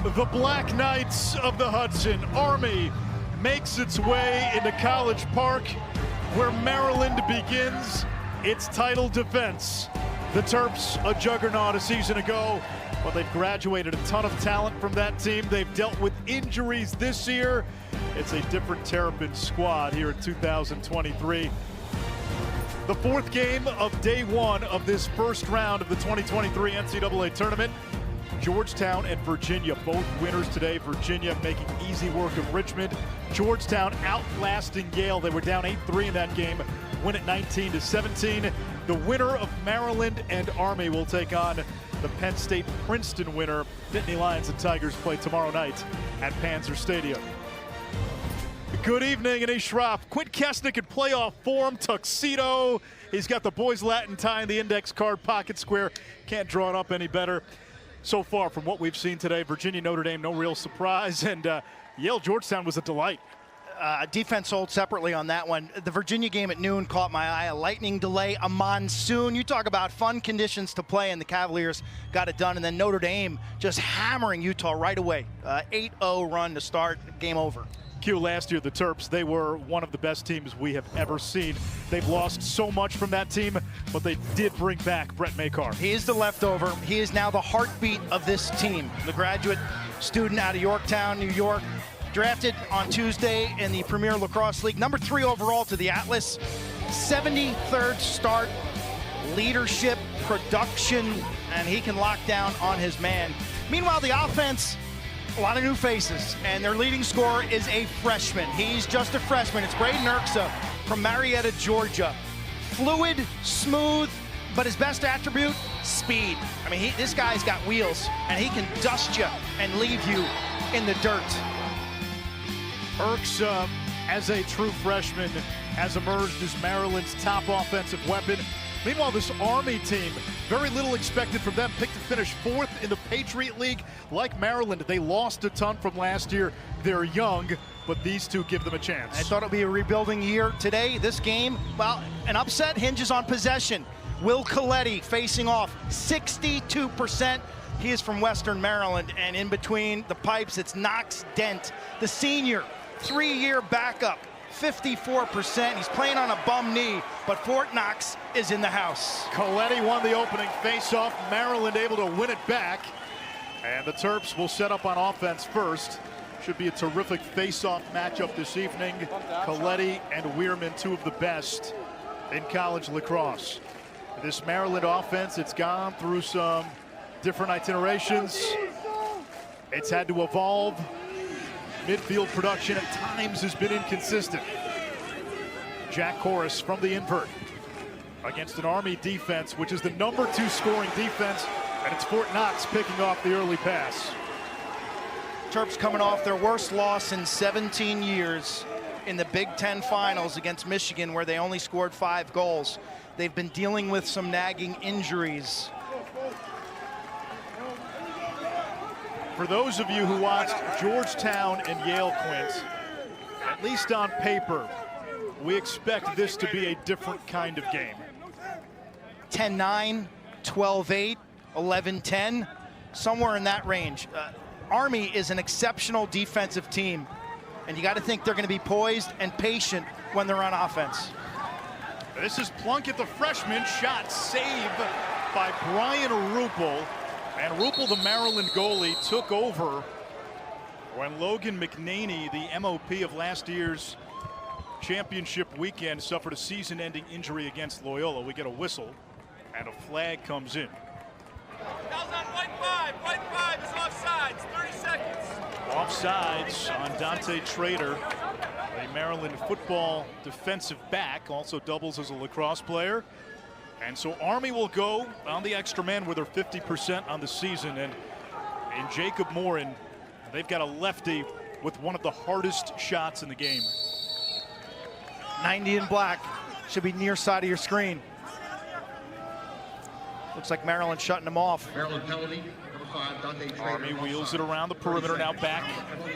The Black Knights of the Hudson. Army makes its way into College Park, where Maryland begins its title defense. The Terps, a juggernaut a season ago, but they've graduated a ton of talent from that team. They've dealt with injuries this year. It's a different Terrapin squad here in 2023. The fourth game of day one of this first round of the 2023 NCAA tournament. Georgetown and Virginia, both winners today. Virginia making easy work of Richmond. Georgetown outlasting Yale. They were down 8-3 in that game, win it 19-17. The winner of Maryland and Army will take on the Penn State-Princeton winner. Nittany Lions and Tigers play tomorrow night at Panzer Stadium. Good evening, Anish, Shroff. Quint Kessenich in playoff form, tuxedo. He's got the boys Latin tie in the index card pocket square. Can't draw it up any better. So far from what we've seen today, Virginia, Notre Dame, no real surprise, and Yale, Georgetown was a delight. Defense sold separately on that one. The Virginia game at noon caught my eye. A lightning delay, a monsoon. You talk about fun conditions to play, and the Cavaliers got it done. And then Notre Dame just hammering Utah right away. 8-0 run to start, game over. Q, last year, the Terps, they were one of the best teams we have ever seen. They've lost so much from that team, but they did bring back Brett Makar. He is the leftover. He is now the heartbeat of this team. The graduate student out of Yorktown, New York, drafted on Tuesday in the Premier Lacrosse League, number 3 overall to the Atlas. 73rd start, leadership, production, and he can lock down on his man. Meanwhile, the offense, a lot of new faces, and their leading scorer is a freshman. He's just a freshman. It's Braden Erksa from Marietta, Georgia. Fluid, smooth, but his best attribute, speed. I mean, this guy's got wheels, and he can dust you and leave you in the dirt. Erksa, as a true freshman, has emerged as Maryland's top offensive weapon. Meanwhile, this Army team, very little expected from them. Picked to finish 4th in the Patriot League. Like Maryland, they lost a ton from last year. They're young, but these two give them a chance. I thought it would be a rebuilding year today. This game, well, an upset hinges on possession. Will Coletti facing off, 62%. He is from Western Maryland, and in between the pipes, it's Knox Dent, the senior, 3-year backup. 54%. He's playing on a bum knee, but Fort Knox is in the house. Coletti won the opening face-off. Maryland able to win it back. And the Terps will set up on offense first. Should be a terrific face-off matchup this evening. Coletti and Weirman, two of the best in college lacrosse. This Maryland offense, it's gone through some different itinerations. It's had to evolve. Midfield production at times has been inconsistent. Jack Corus from the invert against an Army defense, which is the number 2 scoring defense, and it's Fort Knox picking off the early pass. Terps coming off their worst loss in 17 years in the Big Ten Finals against Michigan, where they only scored 5 goals. They've been dealing with some nagging injuries. For those of you who watched Georgetown and Yale, Quint, at least on paper, we expect this to be a different kind of game. 10-9, 12-8, 11-10, somewhere in that range. Army is an exceptional defensive team, and you got to think they're going to be poised and patient when they're on offense. This is Plunkett, the freshman, shot saved by Brian Rupel. And Rupel, the Maryland goalie, took over when Logan McNaney, the MOP of last year's championship weekend, suffered a season-ending injury against Loyola. We get a whistle, and a flag comes in. White 5 is offsides, 30 seconds. Offsides on Dante Trader, a Maryland football defensive back, also doubles as a lacrosse player. And so Army will go on the extra man with their 50% on the season. And in Jacob Morin, they've got a lefty with one of the hardest shots in the game. 90 in black. Should be near side of your screen. Looks like Maryland shutting them off. Maryland penalty, number 5, Dante Trader. Army wheels it around the perimeter, now back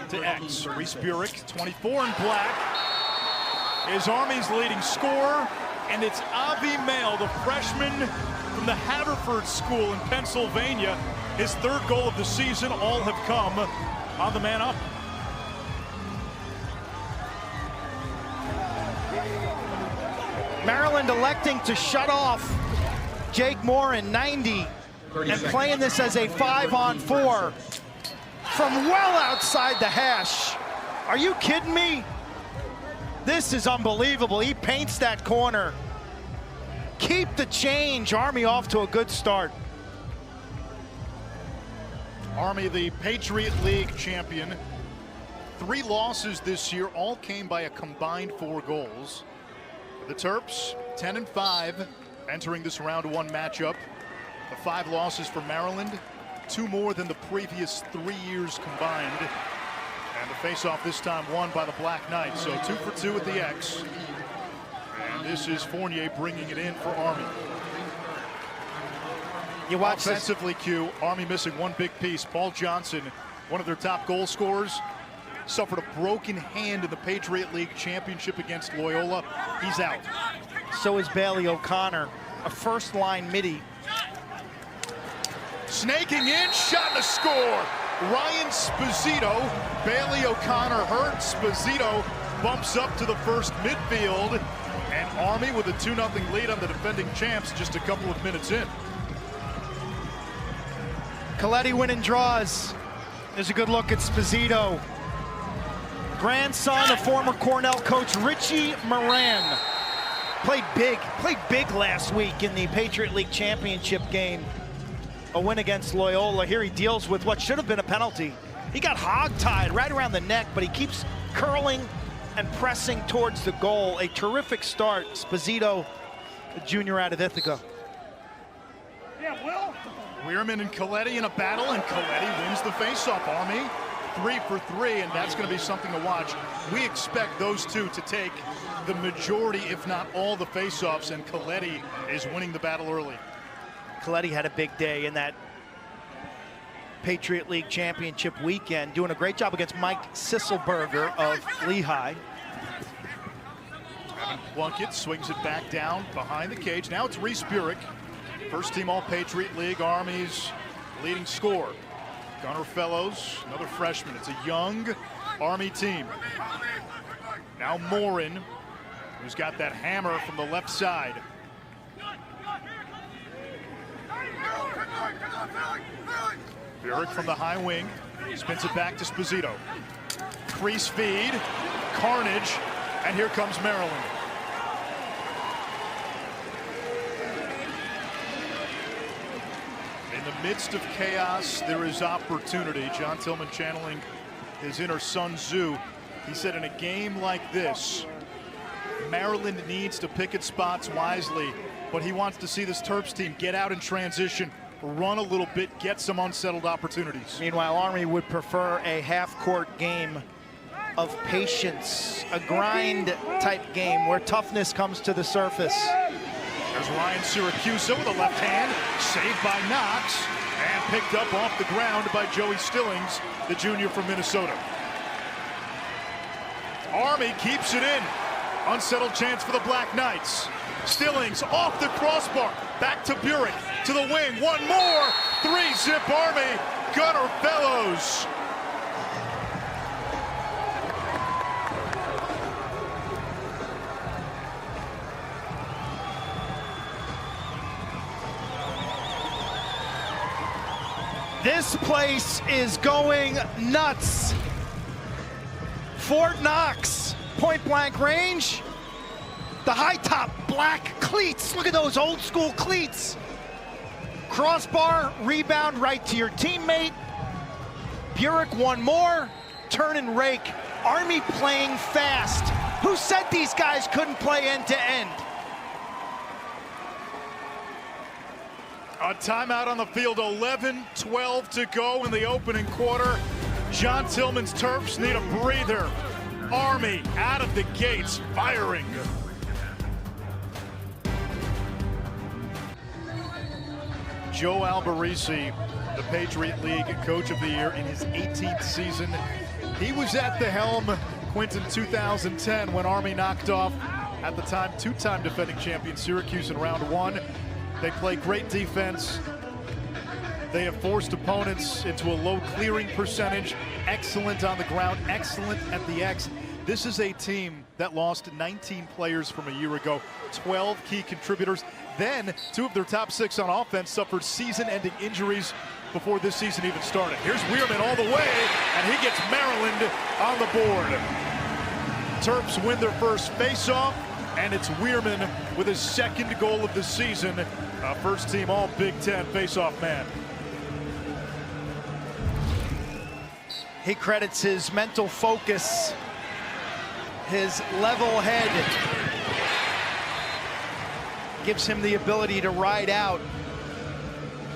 to X. Reese Burek, 24 in black, is Army's leading scorer. And it's Avi Mail, the freshman from the Haverford School in Pennsylvania, his third goal of the season. All have come on the man up. Maryland electing to shut off Jake Moore in 90 and playing this as a 5-on-4 from well outside the hash. Are you kidding me? This is unbelievable. He paints that corner. Keep the change. Army off to a good start. Army, the Patriot League champion. 3 losses this year, all came by a combined 4 goals. The Terps, 10-5, entering this round 1 matchup. The 5 losses for Maryland, 2 more than the previous 3 years combined. And the face-off this time won by the Black Knights, so 2 for 2 at the X. And this is Fournier bringing it in for Army. You watch offensively, Q, Army missing 1 big piece. Paul Johnson, one of their top goal scorers, suffered a broken hand in the Patriot League Championship against Loyola. He's out. So is Bailey O'Connor, a first-line midi. Snaking in, shot and a score. Ryan Sposito, Bailey O'Connor hurt. Sposito bumps up to the first midfield. And Army with a 2-0 lead on the defending champs just a couple of minutes in. Coletti winning draws. There's a good look at Sposito. Grandson of former Cornell coach Richie Moran. Played big last week in the Patriot League Championship game. A win against Loyola. Here he deals with what should have been a penalty. He got hog-tied right around the neck, but he keeps curling and pressing towards the goal. A terrific start. Sposito, a junior out of Ithaca. Weirman and Coletti in a battle, and Coletti wins the faceoff. Army 3 for 3, and that's going to be something to watch. We expect those two to take the majority, if not all, the faceoffs, and Coletti is winning the battle early. Coletti had a big day in that Patriot League Championship weekend, doing a great job against Mike Sisselberger of Lehigh. Plunkett swings it back down behind the cage. Now it's Reese Burek, first team All-Patriot League, Army's leading scorer. Gunnar Fellows, another freshman. It's a young Army team. Now Morin, who's got that hammer from the left side. Burek from the high wing, spins it back to Sposito. Crease feed, carnage, and here comes Maryland. In the midst of chaos, there is opportunity. John Tillman channeling his inner Sun Tzu. He said in a game like this, Maryland needs to pick its spots wisely, but he wants to see this Terps team get out in transition, run a little bit, get some unsettled opportunities. Meanwhile, Army would prefer a half-court game of patience, a grind-type game where toughness comes to the surface. There's Ryan Syracuse with a left hand, saved by Knox, and picked up off the ground by Joey Stillings, the junior from Minnesota. Army keeps it in. Unsettled chance for the Black Knights. Stillings off the crossbar, back to Burek, to the wing, one more, 3-zip Army, Gunnar Fellows. This place is going nuts. Fort Knox, point blank range. The high top black cleats. Look at those old school cleats. Crossbar, rebound right to your teammate. Burek one more, turn and rake. Army playing fast. Who said these guys couldn't play end to end? A timeout on the field, 11-12 to go in the opening quarter. John Tillman's Terps need a breather. Army out of the gates, firing. Joe Alberici, the Patriot League Coach of the Year in his 18th season. He was at the helm, Quint, in 2010 when Army knocked off, at the time, 2-time defending champion Syracuse in round 1. They play great defense. They have forced opponents into a low clearing percentage, excellent on the ground, excellent at the X. This is a team that lost 19 players from a year ago, 12 key contributors. Then 2 of their top 6 on offense suffered season-ending injuries before this season even started. Here's Weirman all the way, and he gets Maryland on the board. Terps win their first face-off, and it's Weirman with his 2nd goal of the season. First team all Big Ten face-off man. He credits his mental focus, his level head, gives him the ability to ride out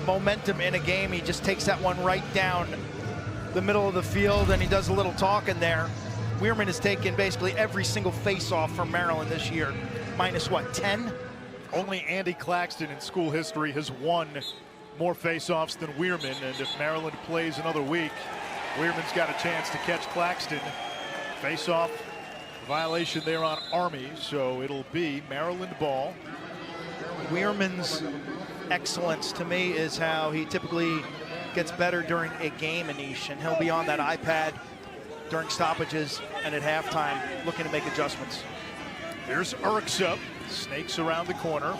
momentum in a game. He just takes that one right down the middle of the field, and he does a little talking there. Weirman has taken basically every single face-off from Maryland this year. Minus what, 10? Only Andy Claxton in school history has won more face-offs than Weirman, and if Maryland plays another week, Weirman's got a chance to catch Claxton. Face-off violation there on Army, so it'll be Maryland ball. Weirman's excellence to me is how he typically gets better during a game, Anish, and he'll be on that iPad during stoppages and at halftime looking to make adjustments. Here's Urksa, snakes around the corner.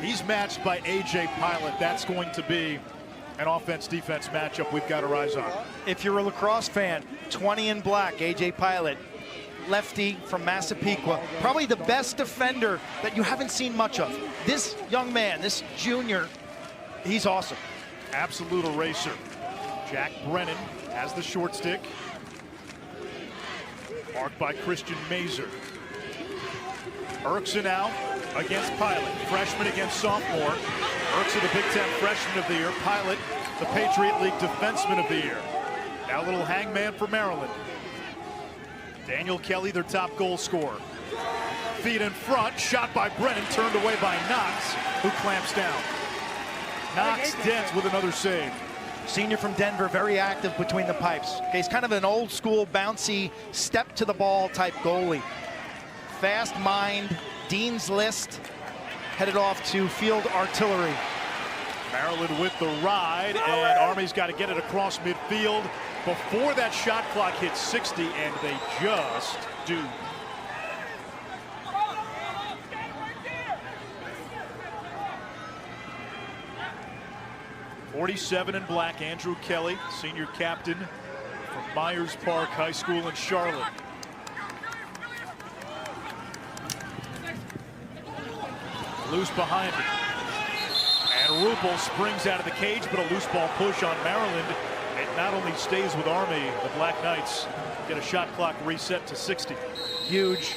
He's matched by A.J. Pilot. That's going to be an offense-defense matchup we've got our eyes on. If you're a lacrosse fan, 20 in black, A.J. Pilot, lefty from Massapequa, probably the best defender that you haven't seen much of. This young man, this junior, he's awesome. Absolute eraser. Jack Brennan has the short stick. Marked by Christian Mazer. Urksa now against Pilot. Freshman against sophomore. Urksa the Big Ten Freshman of the Year. Pilot the Patriot League Defenseman of the Year. Now a little hangman for Maryland. Daniel Kelly, their top goal scorer. Feet in front, shot by Brennan, turned away by Knox, who clamps down. Knox Dent with another save. Senior from Denver, very active between the pipes. Okay, he's kind of an old school, bouncy, step to the ball type goalie. Fast mind, Dean's List, headed off to field artillery. Maryland with the ride, and Army's got to get it across midfield before that shot clock hits 60, and they just do. '47 in black, Andrew Kelly, senior captain from Myers Park High School in Charlotte. Loose behind it. And Rupel springs out of the cage, but a loose ball push on Maryland. It not only stays with Army, the Black Knights get a shot clock reset to 60. Huge.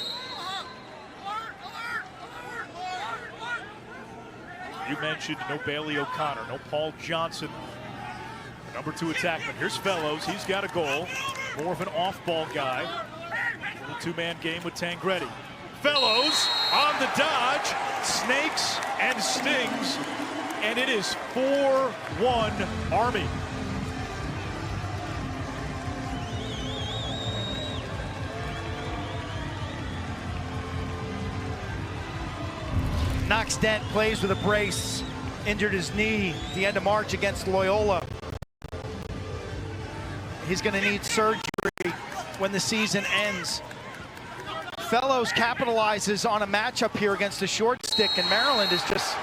You mentioned no Bailey O'Connor, no Paul Johnson, number 2 attackman. Here's Fellows, he's got a goal. More of an off-ball guy. Little 2-man game with Tangretti. Fellows on the dodge, snakes and stings, and it is 4-1 Army. Knox Dent plays with a brace, injured his knee at the end of March against Loyola. He's going to need surgery when the season ends. Fellows capitalizes on a matchup here against the short stick, and Maryland is just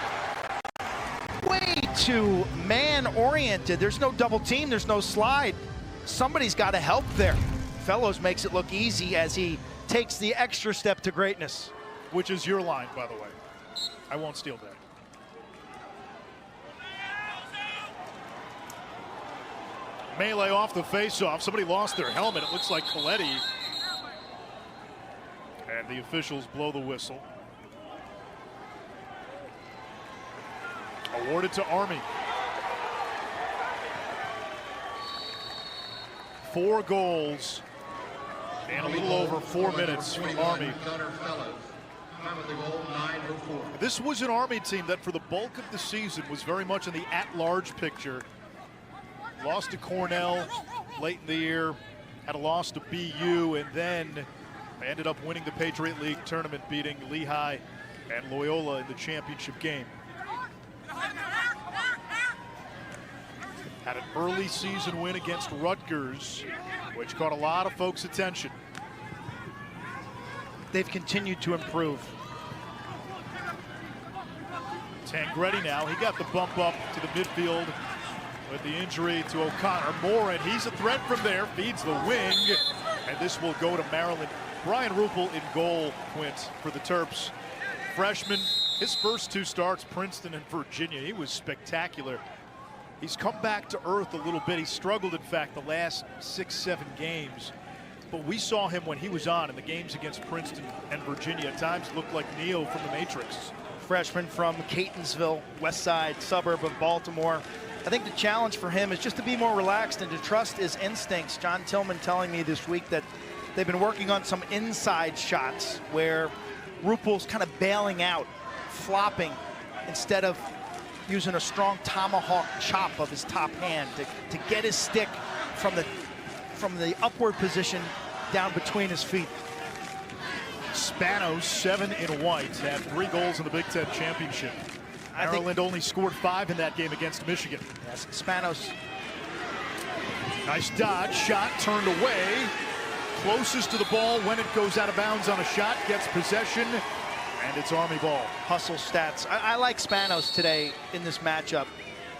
way too man-oriented. There's no double team, there's no slide. Somebody's got to help there. Fellows makes it look easy as he takes the extra step to greatness. Which is your line, by the way. I won't steal that. Melee off the face-off. Somebody lost their helmet. It looks like Coletti. And the officials blow the whistle. Awarded to Army. 4 goals and a little over 4 minutes from Army. This was an Army team that for the bulk of the season was very much in the at-large picture. Lost to Cornell late in the year, had a loss to BU, and then ended up winning the Patriot League tournament, beating Lehigh and Loyola in the championship game. Had an early season win against Rutgers, which caught a lot of folks' attention. They've continued to improve. Tangretti now, he got the bump up to the midfield with the injury to O'Connor. Moore, and he's a threat from there, feeds the wing, and this will go to Maryland. Brian Ruppel in goal, Quint, for the Terps. Freshman, his first 2 starts, Princeton and Virginia, he was spectacular. He's come back to earth a little bit. He struggled, in fact, the last 6-7 games. But we saw him when he was on in the games against Princeton and Virginia. At times looked like Neo from the Matrix. Freshman from Catonsville, west side suburb of Baltimore. I think the challenge for him is just to be more relaxed and to trust his instincts. John Tillman telling me this week that they've been working on some inside shots where Ruppel's kind of bailing out, flopping, instead of using a strong tomahawk chop of his top hand to get his stick from the upward position down between his feet. Spanos, 7 in white, had 3 goals in the Big Ten Championship. Maryland only scored 5 in that game against Michigan. Yes, Spanos. Nice dodge, shot turned away. Closest to the ball when it goes out of bounds on a shot, gets possession, and it's Army ball. Hustle stats. I like Spanos today in this matchup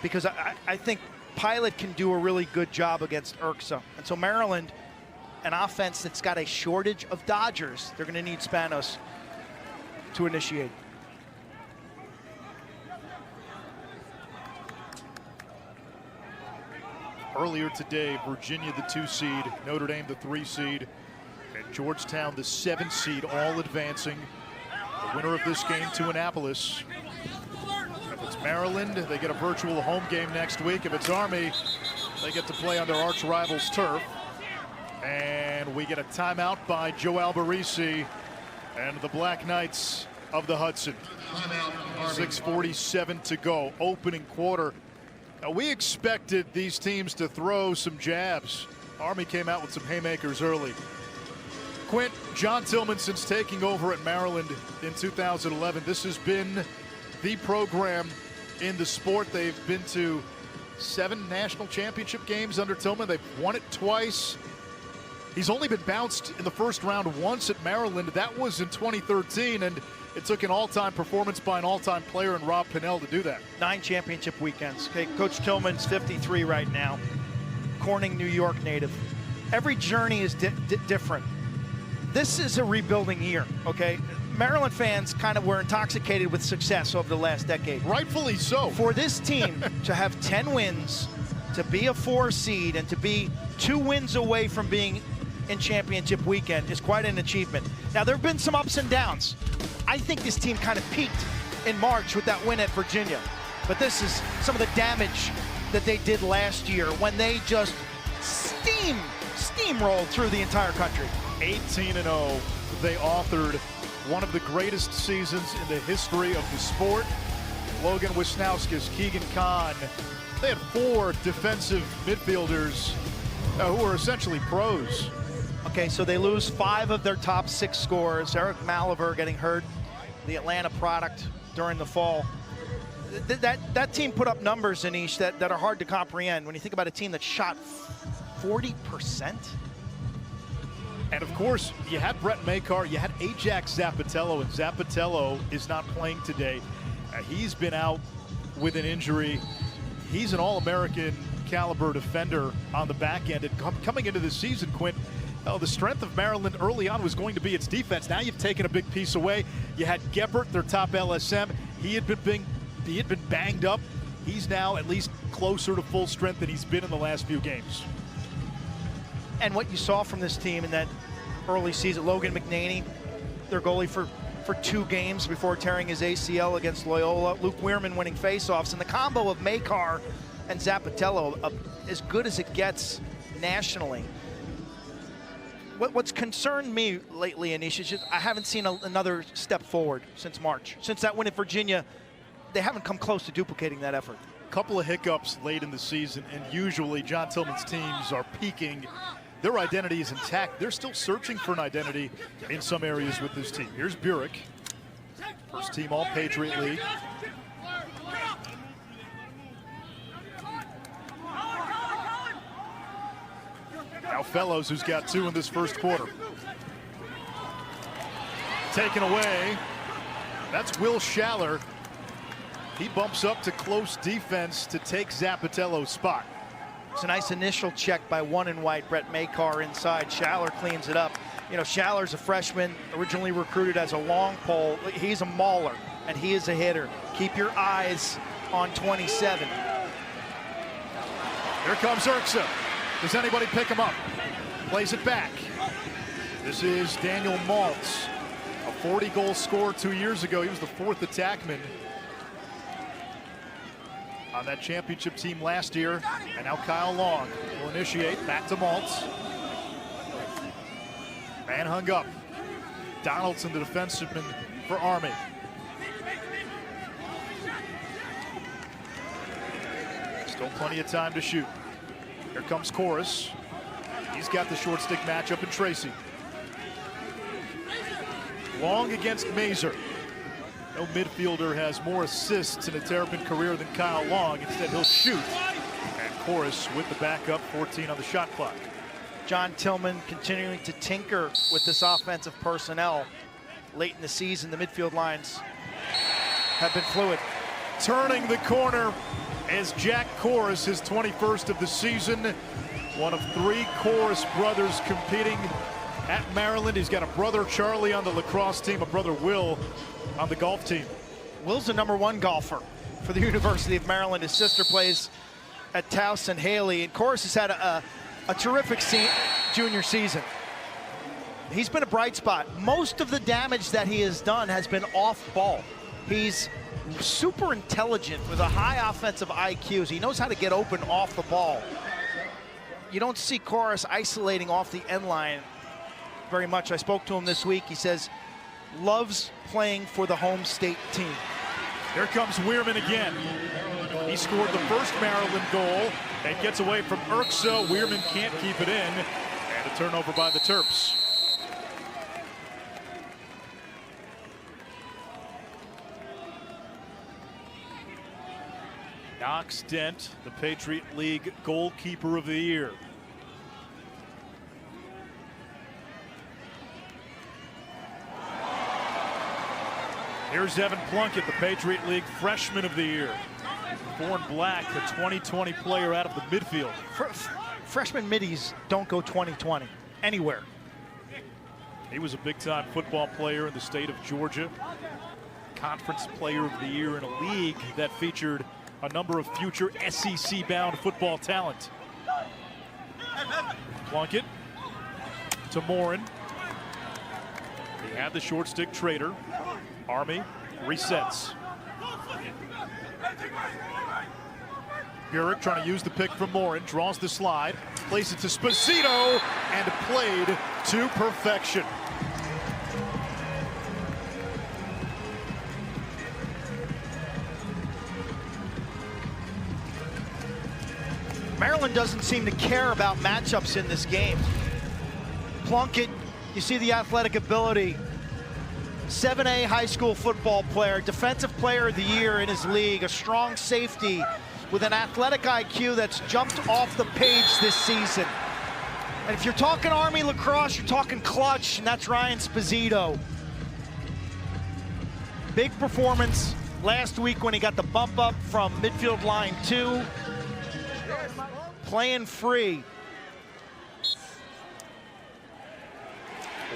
because I think Pilot can do a really good job against Urksa. And so Maryland, an offense that's got a shortage of dodgers, they're going to need Spanos to initiate. Earlier today, Virginia the 2 seed, Notre Dame the 3 seed, and Georgetown the 7 seed, all advancing. The winner of this game to Annapolis. If it's Maryland, they get a virtual home game next week. If it's Army, they get to play on their arch rival's turf. And we get a timeout by Joe Alberici and the Black Knights of the Hudson. 6:47 to go, opening quarter. Now, we expected these teams to throw some jabs. Army came out with some haymakers early. Quint, John Tillman, since taking over at Maryland in 2011, this has been the program in the sport. They've been to 7 national championship games under Tillman. They've won it twice. He's only been bounced in the first round once at Maryland. That was in 2013, and it took an all-time performance by an all-time player in Rob Pennell to do that. 9 championship weekends. Okay, Coach Tillman's 53 right now. Corning, New York native. Every journey is different. This is a rebuilding year, okay? Maryland fans kind of were intoxicated with success over the last decade. Rightfully so. For this team to have 10 wins, to be a 4 seed, and to be 2 wins away from being in championship weekend is quite an achievement. Now, there have been some ups and downs. I think this team kind of peaked in March with that win at Virginia. But this is some of the damage that they did last year when they just steamrolled through the entire country. 18-0. They authored one of the greatest seasons in the history of the sport. Logan Wisnauskas, Keegan Kahn. They had 4 defensive midfielders who are essentially pros. Okay, so they lose 5 of their top 6 scorers. Eric Maliver getting hurt, the Atlanta product during the fall. That team put up numbers, Anish, that are hard to comprehend when you think about a team that shot 40%. And of course, you had Brett Makar, you had Ajax Zapatello, and Zapatello is not playing today. He's been out with an injury. He's an All-American caliber defender on the back end. And coming into this season, Quint, the strength of Maryland early on was going to be its defense. Now you've taken a big piece away. You had Geppert, their top LSM. He had been banged up. He's now at least closer to full strength than he's been in the last few games. And what you saw from this team in that early season, Logan McNaney, their goalie for 2 games before tearing his ACL against Loyola. Luke Weirman winning faceoffs. And the combo of Makar and Zapatello, as good as it gets nationally. What's concerned me lately, Anish, is just I haven't seen another step forward since March. Since that win at Virginia, they haven't come close to duplicating that effort. Couple of hiccups late in the season, and usually John Tillman's teams are peaking. Their identity is intact. They're still searching for an identity in some areas with this team. Here's Burek, first team All-Patriot League. Now Fellows, who's got 2 in this first quarter. Taken away. That's Will Schaller. He bumps up to close defense to take Zappatello's spot. It's a nice initial check by 1 and white. Brett Makar inside. Schaller cleans it up. You know, Schaller's a freshman, originally recruited as a long pole. He's a mauler, and he is a hitter. Keep your eyes on 27. Here comes Urksa. Does anybody pick him up? Plays it back. This is Daniel Maltz, a 40-goal scorer 2 years ago. He was the 4th attackman on that championship team last year. And now Kyle Long will initiate. Back to Maltz. Man hung up. Donaldson, the defenseman for Army. Still plenty of time to shoot. Here comes Chorus. He's got the short stick matchup in Tracy. Long against Mazer. No midfielder has more assists in a Terrapin career than Kyle Long. Instead, he'll shoot. And Chorus with the backup, 14 on the shot clock. John Tillman continuing to tinker with this offensive personnel. Late in the season, the midfield lines have been fluid. Turning the corner is Jack Chorus, his 21st of the season. One of 3 Chorus brothers competing at Maryland. He's got a brother Charlie on the lacrosse team, a brother Will on the golf team. Will's the #1 golfer for the University of Maryland. His sister plays at Towson Haley, and Chorus has had a terrific junior season. He's been a bright spot. Most of the damage that he has done has been off ball. He's super intelligent with a high offensive IQ. He knows how to get open off the ball. You don't see Chorus isolating off the end line very much. I spoke to him this week. He says loves playing for the home state team. Here comes Weirman again. He scored the first Maryland goal and gets away from Urksa. Weirman can't keep it in, and a turnover by the Terps. Knox Dent, the Patriot League goalkeeper of the year. Here's Evan Plunkett, the Patriot League freshman of the year. Born Black, the 2020 player out of the midfield. Freshman middies don't go 2020 anywhere. He was a big-time football player in the state of Georgia. Conference player of the year in a league that featured a number of future SEC-bound football talent. Plunkett to Morin. He had the short stick trader. Army resets. Burek trying to use the pick from Morin, draws the slide, plays it to Sposito, and played to perfection. Maryland doesn't seem to care about matchups in this game. Plunkett, you see the athletic ability. 7A high school football player, defensive player of the year in his league, a strong safety with an athletic IQ that's jumped off the page this season. And if you're talking Army lacrosse, you're talking clutch, and that's Ryan Sposito. Big performance last week when he got the bump up from midfield line 2. Playing free.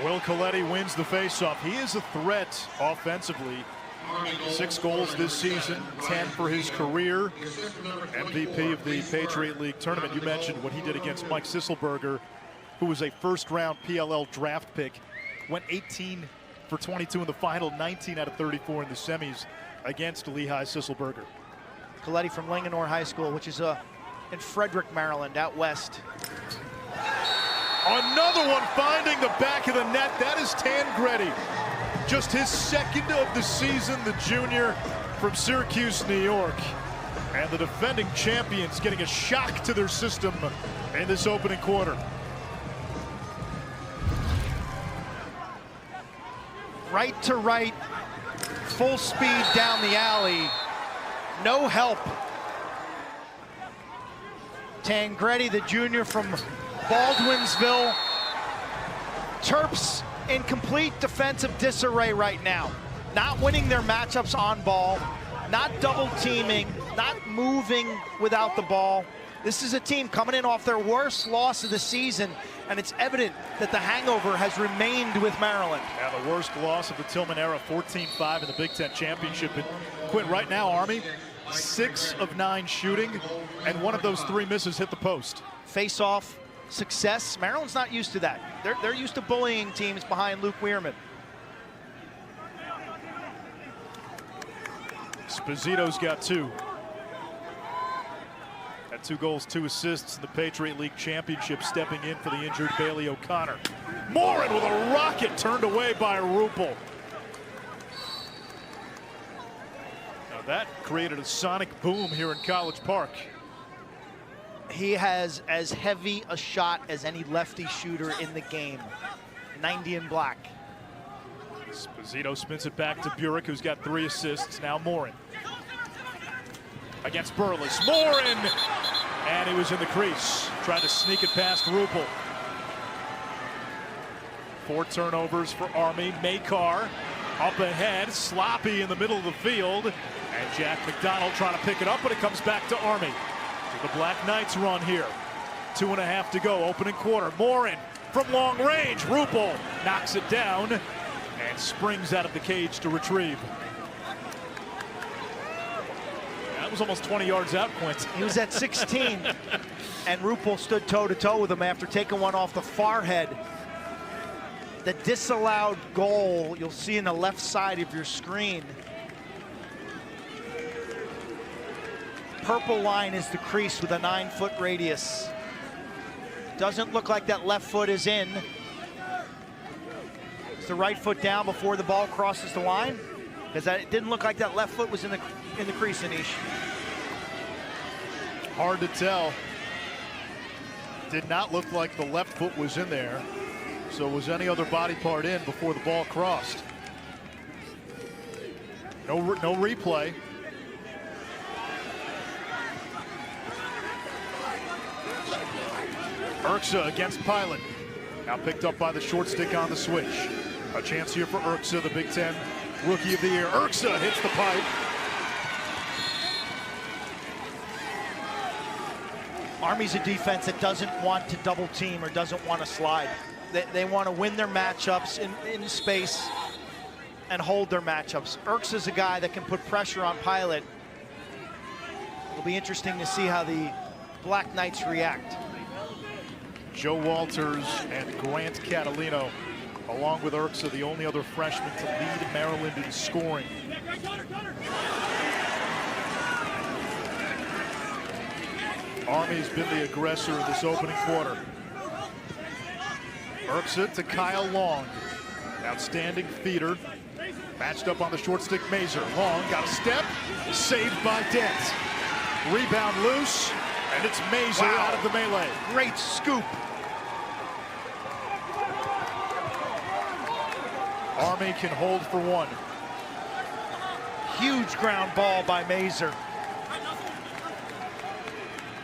Will Coletti wins the faceoff. He is a threat offensively. 6 goals this season, 10 for his career. MVP of the Patriot League tournament. You mentioned what he did against Mike Sisselberger, who was a first-round PLL draft pick. Went 18 for 22 in the final, 19 out of 34 in the semis against Lehigh Sisselberger. Coletti from Linganore High School, which is in Frederick, Maryland, out west. Another one finding the back of the net. That is Tangretti. Just his second of the season, the junior from Syracuse, New York. And the defending champions getting a shock to their system in this opening quarter. Right to right, full speed down the alley. No help. Tangretti, the junior from Baldwinsville. Terps in complete defensive disarray right now. Not winning their matchups on ball, not double teaming, not moving without the ball. This is a team coming in off their worst loss of the season, and it's evident that the hangover has remained with Maryland. Yeah, the worst loss of the Tillman era, 14-5 in the Big Ten Championship. And Quint, right now, Army, 6 of 9 shooting, and one of those 3 misses hit the post. Face-off success. Maryland's not used to that. They're used to bullying teams behind Luke Weirman. Esposito's got 2. Had 2 goals, 2 assists in the Patriot League Championship, stepping in for the injured Bailey O'Connor. Morin with a rocket turned away by Ruppel. Now that created a sonic boom here in College Park. He has as heavy a shot as any lefty shooter in the game. 90 in black. Esposito spins it back to Burek, who's got 3 assists. Now Morin against Burles. Morin! And he was in the crease. Tried to sneak it past Ruppel. 4 turnovers for Army. Makar up ahead, sloppy in the middle of the field. And Jack McDonald trying to pick it up, but it comes back to Army. So the Black Knights run here. 2.5 to go, opening quarter. Morin from long range. Ruppel knocks it down and springs out of the cage to retrieve. That was almost 20 yards out, Quint. He was at 16, and Ruppel stood toe-to-toe with him after taking one off the far head. The disallowed goal you'll see in the left side of your screen. Purple line is the crease with a 9-foot radius. Doesn't look like that left foot is in. Is the right foot down before the ball crosses the line? Because it didn't look like that left foot was in the crease, Anish. Hard to tell. Did not look like the left foot was in there. So was any other body part in before the ball crossed? No replay. Urksa against Pilot. Now picked up by the short stick on the switch. A chance here for Urksa, the Big Ten Rookie of the Year. Urksa hits the pipe. Army's a defense that doesn't want to double team or doesn't want to slide. They want to win their matchups in space and hold their matchups. Urksa's a guy that can put pressure on Pilot. It'll be interesting to see how the Black Knights react. Joe Walters and Grant Catalino, along with Urksa, the only other freshman to lead Maryland in scoring. Army's been the aggressor in this opening quarter. Urksa to Kyle Long. Outstanding feeder. Matched up on the short stick, Mazur. Long got a step, saved by Dent. Rebound loose, and it's Mazur out of the melee. Great scoop. Army can hold for 1. Huge ground ball by Mazur.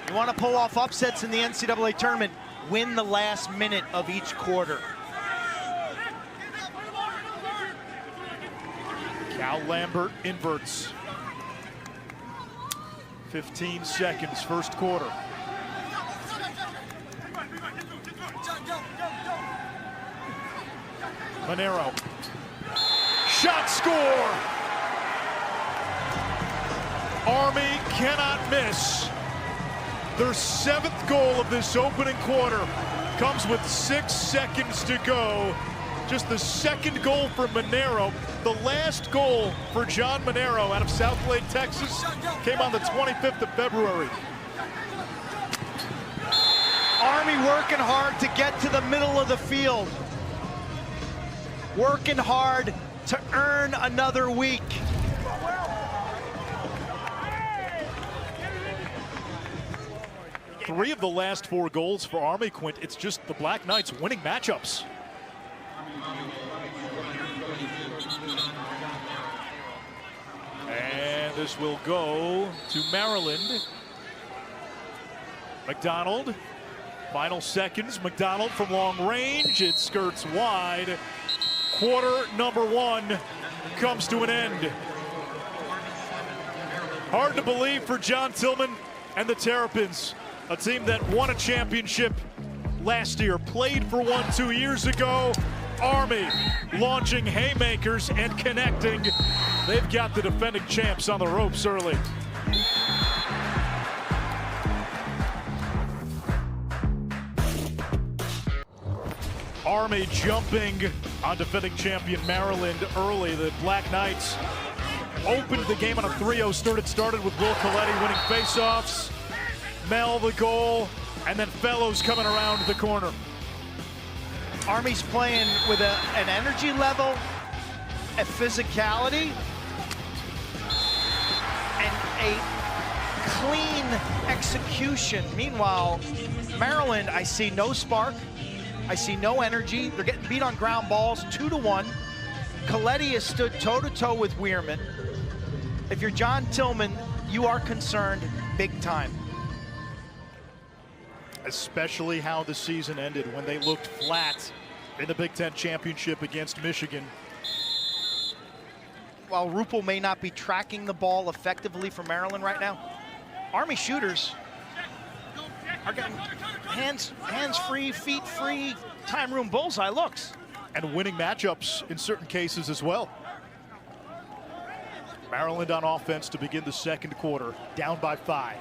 You want to pull off upsets in the NCAA tournament, win the last minute of each quarter. Cal Lambert inverts. 15 seconds, first quarter. Monero. Shot score! Army cannot miss. Their 7th goal of this opening quarter comes with 6 seconds to go. Just the 2nd goal for Monero. The last goal for John Monero out of Southlake, Texas, came on the 25th of February. Army working hard to get to the middle of the field. Working hard to earn another week. Three of the last 4 goals for Army, Quint. It's just the Black Knights winning matchups. And this will go to Maryland. McDonald Final seconds, McDonald from long range. It skirts wide. Quarter number one comes to an end. Hard to believe for John Tillman and the Terrapins, a team that won a championship last year, played for one 2 years ago. Army launching haymakers and connecting. They've got the defending champs on the ropes early. Army jumping on defending champion Maryland early. The Black Knights opened the game on a 3-0 start. It started with Will Coletti winning faceoffs, Mel the goal, and then Fellows coming around the corner. Army's playing with an energy level, a physicality, and a clean execution. Meanwhile, Maryland, I see no spark. I see no energy. They're getting beat on ground balls, 2-1. Coletti has stood toe-to-toe with Weirman. If you're John Tillman, you are concerned big time. Especially how the season ended when they looked flat in the Big Ten championship against Michigan. While Rupel may not be tracking the ball effectively for Maryland right now, Army shooters are getting hands free, feet free, time room bullseye looks. And winning matchups in certain cases as well. Maryland on offense to begin the second quarter, down by 5.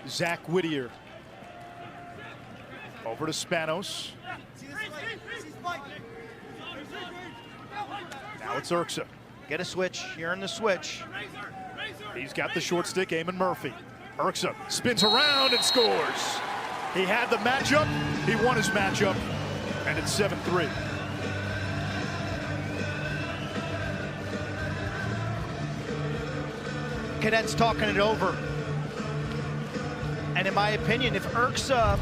Zach Whittier over to Spanos. Now it's Urksa. Get a switch, here in the switch. He's got the short stick, Eamon Murphy. Urksa spins around and scores. He had the matchup, he won his matchup, and it's 7-3. Cadets talking it over. And in my opinion, if Urksa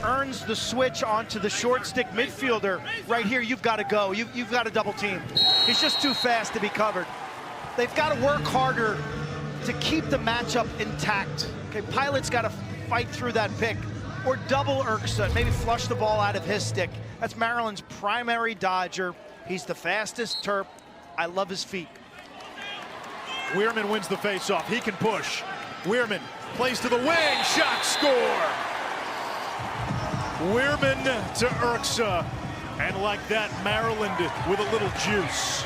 earns the switch onto the short stick midfielder, right here, you've got to go. You've got to double team. He's just too fast to be covered. They've got to work harder to keep the matchup intact. Okay, Pilot's got to fight through that pick or double Urksa, maybe flush the ball out of his stick. That's Maryland's primary dodger. He's the fastest Terp. I love his feet. Weirman wins the faceoff. He can push. Weirman plays to the wing. Shot, score. Weirman to Urksa. And like that, Maryland with a little juice.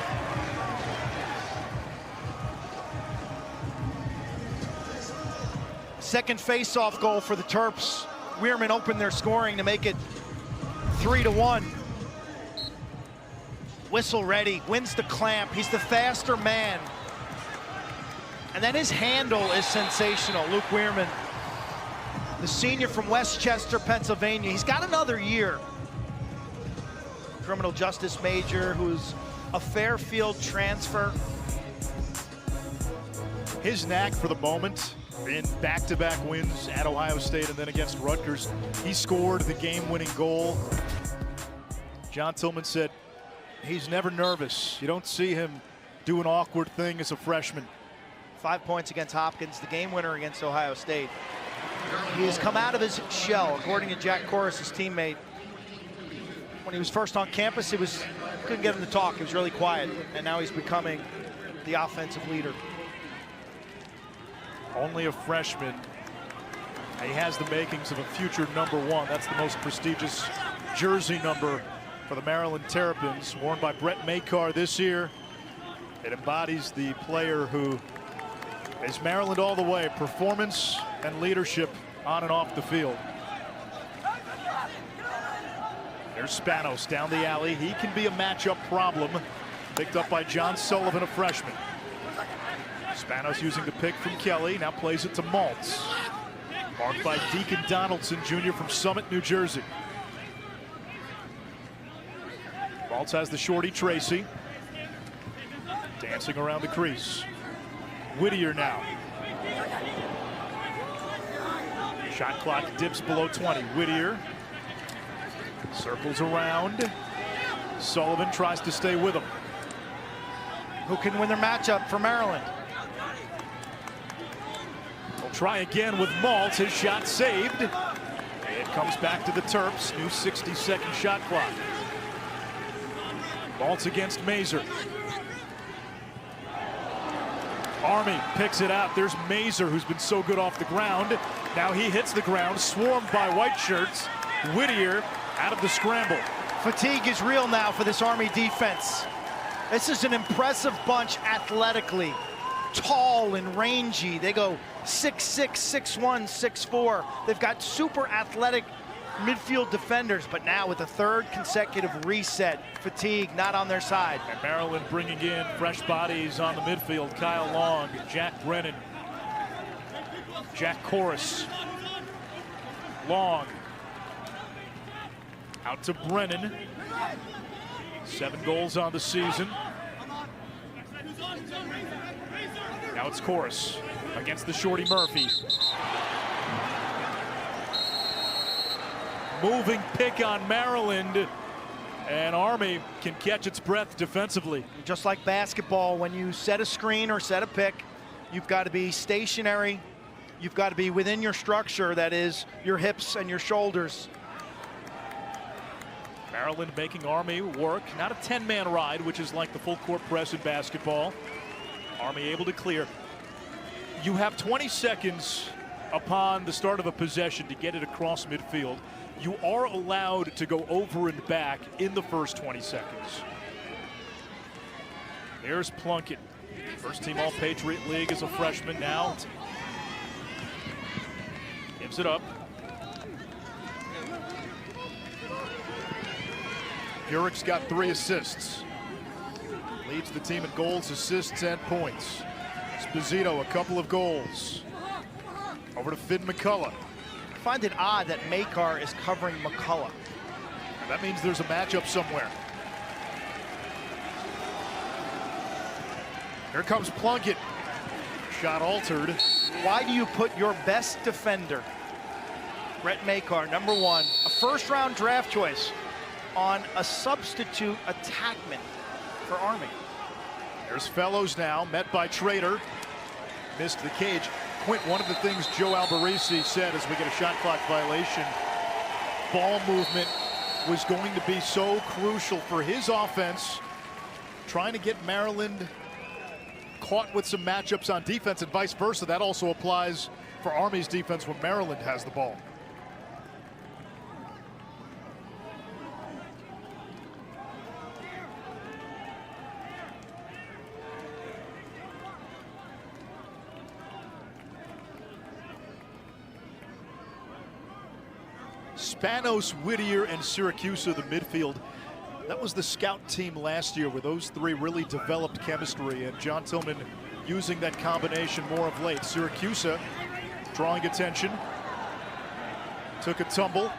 Second face-off goal for the Terps. Weirman opened their scoring to make it 3-1. Whistle ready, wins the clamp. He's the faster man. And then his handle is sensational, Luke Weirman. The senior from Westchester, Pennsylvania. He's got another year. Criminal justice major who's a Fairfield transfer. His knack for the moment in back-to-back wins at Ohio State and then against Rutgers. He scored the game-winning goal. John Tillman said he's never nervous. You don't see him do an awkward thing as a freshman. 5 points against Hopkins, the game winner against Ohio State. He has come out of his shell, according to Jack Corris, his teammate. When he was first on campus, couldn't get him to talk. He was really quiet, and now he's becoming the offensive leader. Only a freshman. He has the makings of a future #1. That's the most prestigious jersey number for the Maryland Terrapins, worn by Brett Makar this year. It embodies the player who is Maryland all the way, performance and leadership on and off the field. There's Spanos down the alley. He can be a matchup problem. Picked up by John Sullivan, a freshman. Spanos using the pick from Kelly, now plays it to Maltz. Marked by Deacon Donaldson Jr. from Summit, New Jersey. Maltz has the shorty Tracy. Dancing around the crease. Whittier now. Shot clock dips below 20. Whittier circles around. Sullivan tries to stay with him. Who can win their matchup for Maryland? They'll try again with Maltz. His shot saved. Comes back to the Terps, new 60-second shot clock. Maltz against Mazur. Army picks it out. There's Mazur, who's been so good off the ground. Now he hits the ground, swarmed by white shirts. Whittier out of the scramble. Fatigue is real now for this Army defense. This is an impressive bunch athletically. Tall and rangy. They go 6'6", 6'1", 6'4". They've got super athletic midfield defenders, but now with a third consecutive reset, fatigue not on their side. And Maryland bringing in fresh bodies on the midfield. Kyle Long, Jack Brennan, Jack Corus, Long, out to Brennan. 7 goals on the season. Now it's Corus against the shorty Murphy. Moving pick on Maryland, and Army can catch its breath defensively. Just like basketball, when you set a screen or set a pick, you've got to be stationary. You've got to be within your structure, that is your hips and your shoulders. Maryland making Army work. Not a 10-man ride, which is like the full court press in basketball. Army able to clear. You have 20 seconds upon the start of a possession to get it across midfield. You are allowed to go over and back in the first 20 seconds. There's Plunkett. First team All-Patriot League as a freshman now. Gives it up. Urick's got 3 assists. Leads the team in goals, assists, and points. Esposito, a couple of goals. Over to Finn McCullough. I find it odd that Makar is covering McCullough. That means there's a matchup somewhere. Here comes Plunkett. Shot altered. Why do you put your best defender, Brett Makar, #1, a first-round draft choice, on a substitute attackman for Army? There's Fellows now, met by Trader. Missed the cage. Quint, one of the things Joe Albarisi said as we get a shot clock violation, ball movement was going to be so crucial for his offense, trying to get Maryland caught with some matchups on defense and vice versa. That also applies for Army's defense when Maryland has the ball. Spanos, Whittier, and Syracuse are the midfield. That was the scout team last year where those 3 really developed chemistry, and John Tillman using that combination more of late. Syracuse drawing attention. Took a tumble.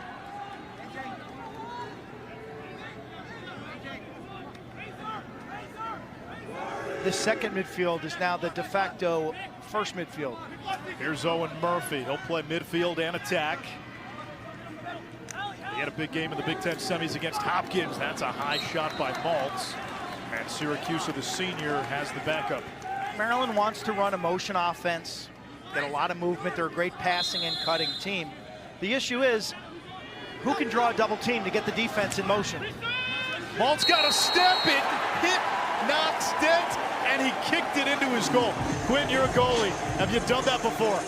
The second midfield is now the de facto first midfield. Here's Owen Murphy. He'll play midfield and attack. He had a big game in the Big Ten semis against Hopkins. That's a high shot by Maltz. And Syracuse, the senior, has the backup. Maryland wants to run a motion offense, get a lot of movement. They're a great passing and cutting team. The issue is, who can draw a double team to get the defense in motion? Maltz got a step, it hit, not stepped, and he kicked it into his goal. Quint, you're a goalie. Have you done that before?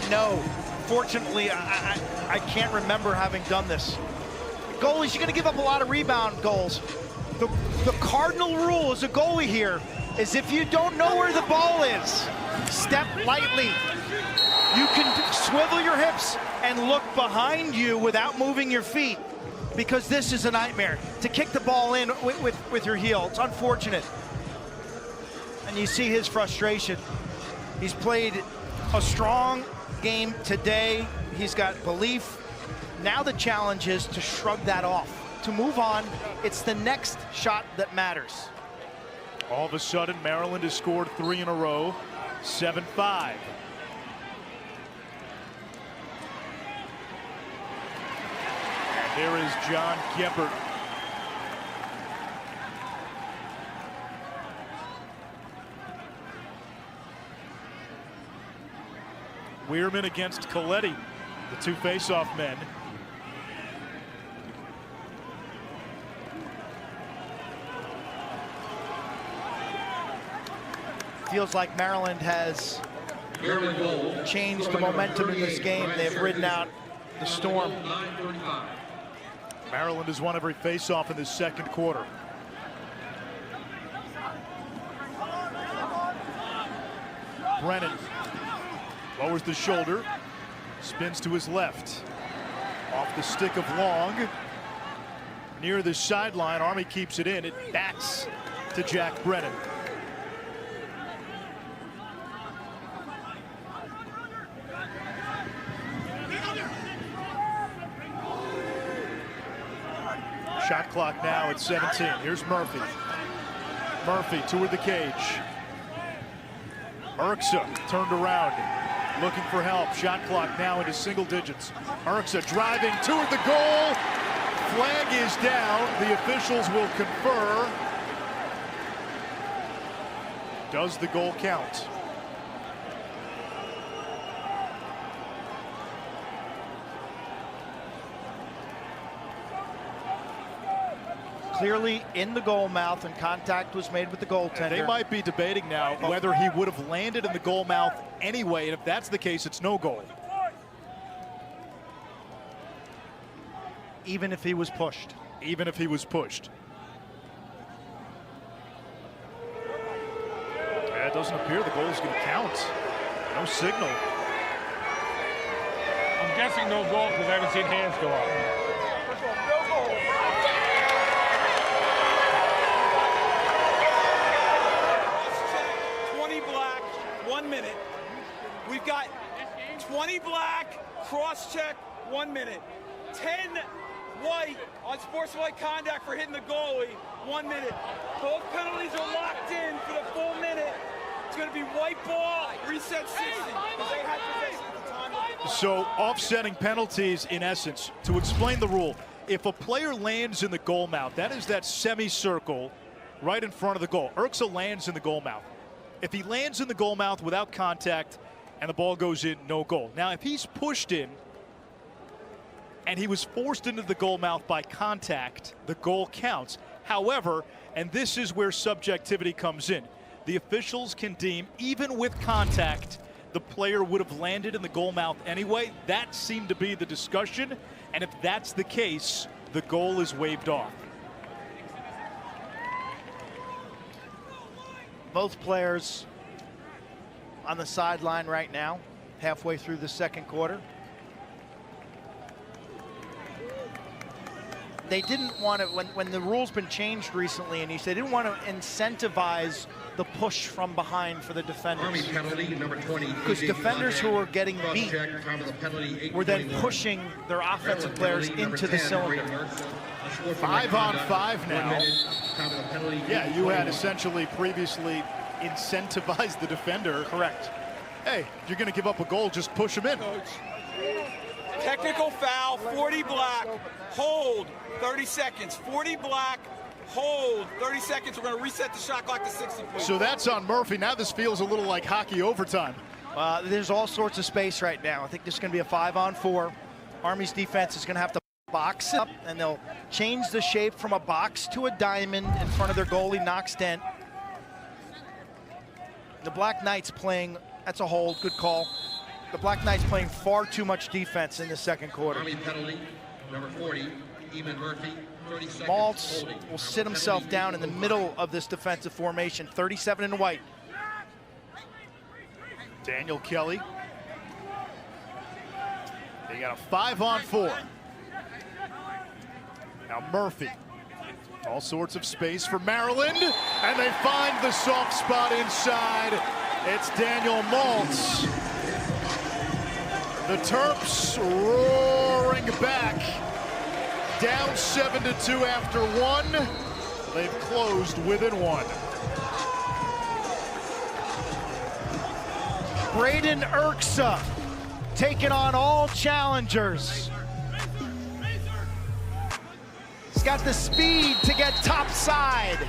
No. Fortunately, I can't remember having done this. Goalies, you're going to give up a lot of rebound goals. The cardinal rule as a goalie here is if you don't know where the ball is, step lightly. You can swivel your hips and look behind you without moving your feet, because this is a nightmare. To kick the ball in with your heel, it's unfortunate. And you see his frustration. He's played a strong game today. He's got belief. Now the challenge is to shrug that off, to move on. It's the next shot that matters. All of a sudden, Maryland has scored 3 in a row, 7-5. And there is John Gempert. Weirman against Coletti. The two face-off men. Feels like Maryland has changed the momentum in this game. They've ridden out the storm. Maryland has won every face-off in this second quarter. Brennan lowers the shoulder, spins to his left. Off the stick of Long. Near the sideline, Army keeps it in. It backs to Jack Brennan. Shot clock now at 17. Here's Murphy. Murphy toward the cage. Urksa turned around, looking for help. Shot clock now into single digits. Urksa driving toward the goal. Flag is down. The officials will confer. Does the goal count? Clearly in the goal mouth, and contact was made with the goaltender. They might be debating now whether he would have landed in the goal mouth anyway, and if that's the case, it's no goal. Even if he was pushed. Even if he was pushed. Yeah, it doesn't appear the goal is going to count. No signal. I'm guessing no goal because I haven't seen hands go up. 1 minute. We've got 20 black, cross-check, 1 minute. 10 white on sportsmanlike conduct for hitting the goalie, 1 minute. Both penalties are locked in for the full minute. It's going to be white ball, reset 60. They had possession at the time. So offsetting penalties, in essence, to explain the rule, if a player lands in the goal mouth, that is that semicircle right in front of the goal. Urksa lands in the goal mouth. If he lands in the goal mouth without contact and the ball goes in, no goal. Now, if he's pushed in and he was forced into the goal mouth by contact, the goal counts. However, and this is where subjectivity comes in, the officials can deem, even with contact, the player would have landed in the goal mouth anyway. That seemed to be the discussion, and if that's the case, the goal is waved off. Both players on the sideline right now, halfway through the second quarter. They didn't want to, when the rule's been changed recently, and they didn't want to incentivize the push from behind for the defenders. Army penalty, number 20. Because defenders who were getting beat were then pushing their offensive players into the cylinder. 5 on 5 now. Yeah, you had essentially previously incentivized the defender. Correct. Hey, you're going to give up a goal, just push him in. Coach. Technical foul, 40 black, hold, 30 seconds. 40 black, hold, 30 seconds. We're going to reset the shot clock to 60. Please. So that's on Murphy. Now this feels a little like hockey overtime. There's all sorts of space right now. I think this is going to be a 5-on-4. Army's defense is going to have to box up, and they'll change the shape from a box to a diamond in front of their goalie, Knox Dent. The Black Knights playing, that's a hold, good call. The Black Knights playing far too much defense in the second quarter. Army penalty, number 40, Eamon Murphy, 30 seconds. Maltz holding. will sit himself down in the middle of this defensive formation, 37 in white. Daniel Kelly. They got a 5-on-4. Now Murphy. All sorts of space for Maryland, and they find the soft spot inside. It's Daniel Maltz. The Terps roaring back. Down 7-2 after 1. They've closed within 1. Braden Urksa taking on all challengers. He's got the speed to get topside.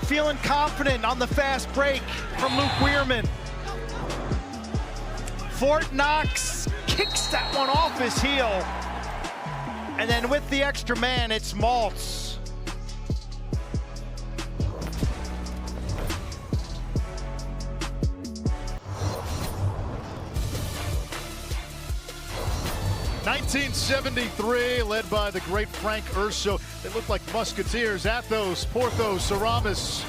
Feeling confident on the fast break from Luke Weirman. Fort Knox kicks that one off his heel. And then with the extra man, it's Maltz. (1973), led by the great Frank Urso. They look like musketeers. Athos, Porthos, Aramis,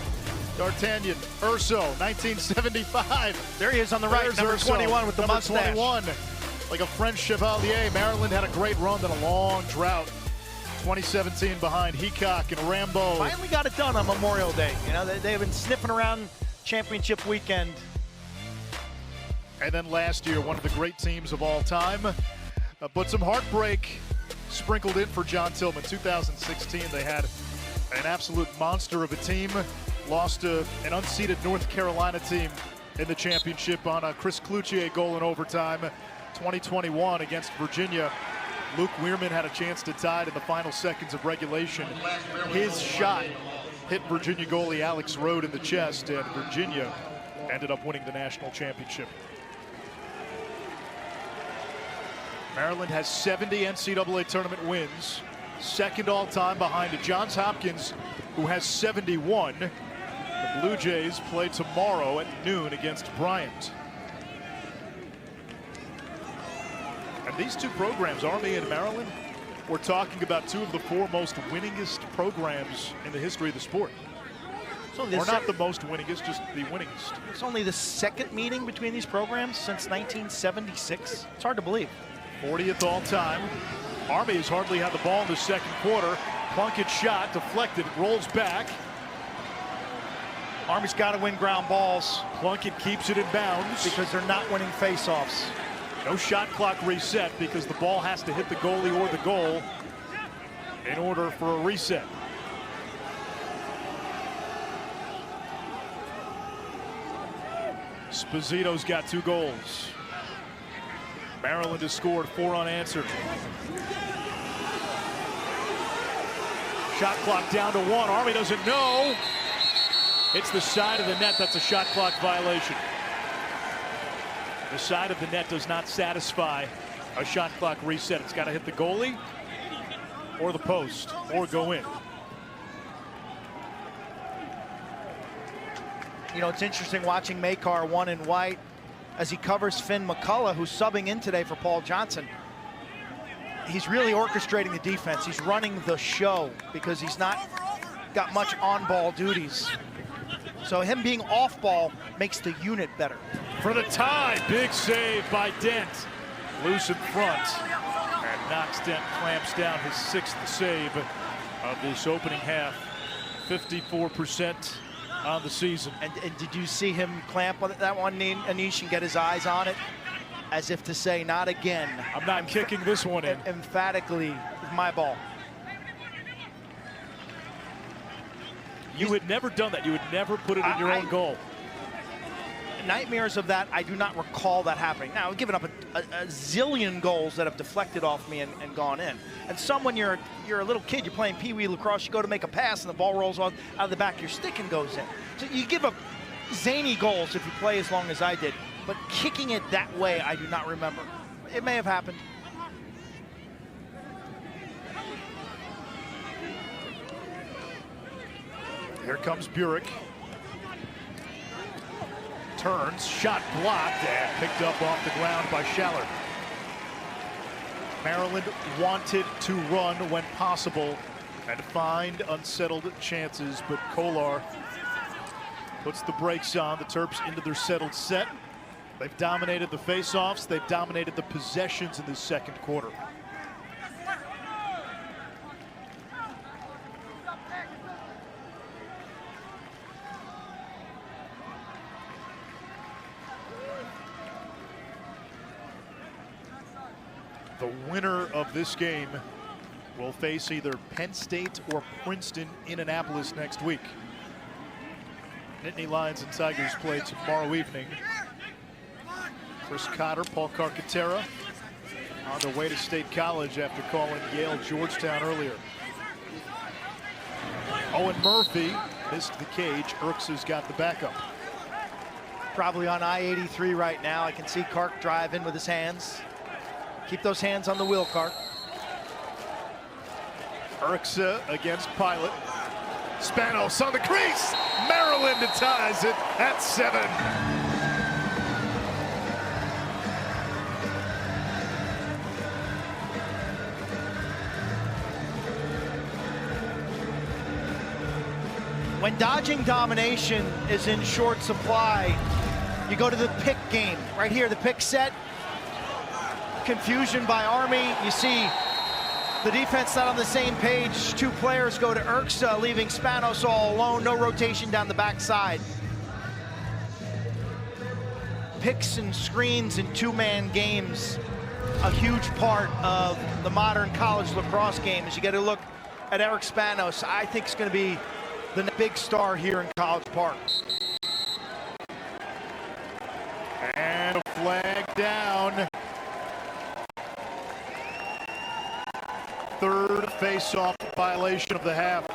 D'Artagnan, Urso, 1975. There he is on the right, There's number Urso, 21 with the number mustache. 21, like a French chevalier. Maryland had a great run, then a long drought. 2017 behind Heacock and Rambo. Finally got it done on Memorial Day. You know, they've been sniffing around championship weekend. And then last year, one of the great teams of all time. But some heartbreak sprinkled in for John Tillman. 2016, they had an absolute monster of a team. Lost to an unseeded North Carolina team in the championship on a Chris Cloutier goal in overtime. 2021 against Virginia, Luke Weirman had a chance to tie it in the final seconds of regulation. His shot hit Virginia goalie Alex Rode in the chest, and Virginia ended up winning the national championship. Maryland has 70 NCAA tournament wins, second all-time behind Johns Hopkins, who has 71. The Blue Jays play tomorrow at noon against Bryant. And these two programs, Army and Maryland, we're talking about two of the four most winningest programs in the history of the sport. Or not the most winningest, just the winningest. It's only the second meeting between these programs since 1976. It's hard to believe. 40th all time. Army has hardly had the ball in the second quarter. Plunkett's shot deflected, rolls back. Army's got to win ground balls. Plunkett keeps it in bounds. Because they're not winning faceoffs. No shot clock reset because the ball has to hit the goalie or the goal in order for a reset. Esposito's got 2 goals. Maryland has scored 4 unanswered. Shot clock down to 1. Army doesn't know. It's the side of the net. That's a shot clock violation. The side of the net does not satisfy a shot clock reset. It's got to hit the goalie or the post or go in. You know, it's interesting watching Makar, 1 in white, as he covers Finn McCullough, who's subbing in today for Paul Johnson. He's really orchestrating the defense. He's running the show because he's not got much on-ball duties. So him being off-ball makes the unit better. For the tie, big save by Dent. Loose in front. And Knox Dent clamps down his 6th save of this opening half. 54% on the season. And did you see him clamp on that one, Anish, and get his eyes on it? As if to say, not again. I'm not kicking this one in. Emphatically, my ball. You had never done that. You had never put it in your own goal. Nightmares of that, I do not recall that happening. Now, I've given up a zillion goals that have deflected off me and gone in. And some, when you're a little kid, you're playing Pee-wee lacrosse, you go to make a pass and the ball rolls out of the back of your stick and goes in. So you give up zany goals if you play as long as I did. But kicking it that way, I do not remember. It may have happened. Here comes Burek. Turns, shot blocked, and picked up off the ground by Schaller. Maryland wanted to run when possible and find unsettled chances, but Kolar puts the brakes on. The Terps into their settled set. They've dominated the faceoffs. They've dominated the possessions in this second quarter. The winner of this game will face either Penn State or Princeton in Annapolis next week. Nittany Lions and Tigers play tomorrow evening. Chris Cotter, Paul Carcaterra on their way to State College after calling Yale Georgetown earlier. Owen Murphy missed the cage. Erks has got the backup. Probably on I-83 right now. I can see Kark drive in with his hands. Keep those hands on the wheel, Clark. Urksa against Pilot. Spanos on the crease. Maryland ties it at 7. When dodging domination is in short supply, you go to the pick game. Right here, the pick set. Confusion by Army. You see the defense not on the same page. 2 players go to Urksa, leaving Spanos all alone. No rotation down the backside. Picks and screens in 2-man games, a huge part of the modern college lacrosse game. As you get a look at Eric Spanos, I think it's going to be the big star here in College Park. And a flag down. 3rd face-off violation of the half.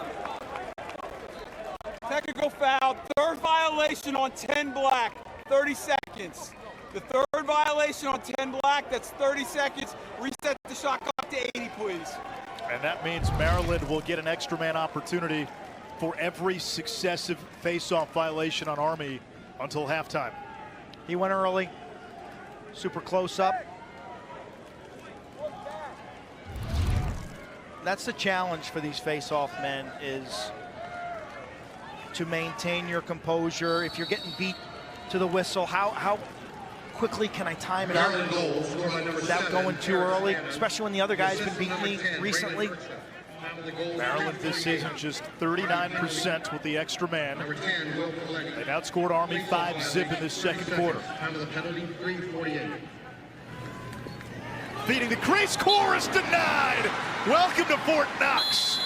Technical foul, 3rd violation on 10 black, 30 seconds. The 3rd violation on 10 black, that's 30 seconds. Reset the shot clock to 80, please. And that means Maryland will get an extra man opportunity for every successive face-off violation on Army until halftime. He went early, super close up. That's the challenge for these face-off men, is to maintain your composure. If you're getting beat to the whistle, how quickly can I time it out without going too early, especially when the other guy's been beating me recently. Maryland this season just 39% with the extra man. They've outscored Army 5-0 in this second quarter. Feeding the crease, core is denied. Welcome to Fort Knox.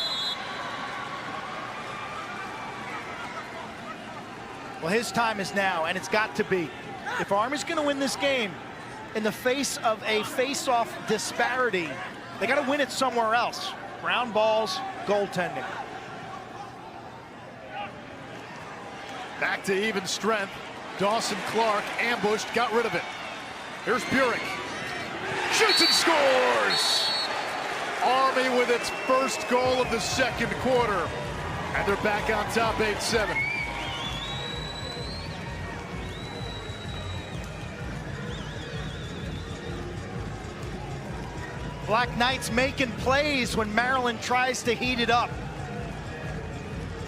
Well, his time is now, and it's got to be. If Army's going to win this game in the face of a face-off disparity, they got to win it somewhere else. Ground balls, goaltending. Back to even strength. Dawson Clark ambushed, got rid of it. Here's Burek. Shoots and scores! Army with its first goal of the second quarter. And they're back on top 8-7. Black Knights making plays when Maryland tries to heat it up.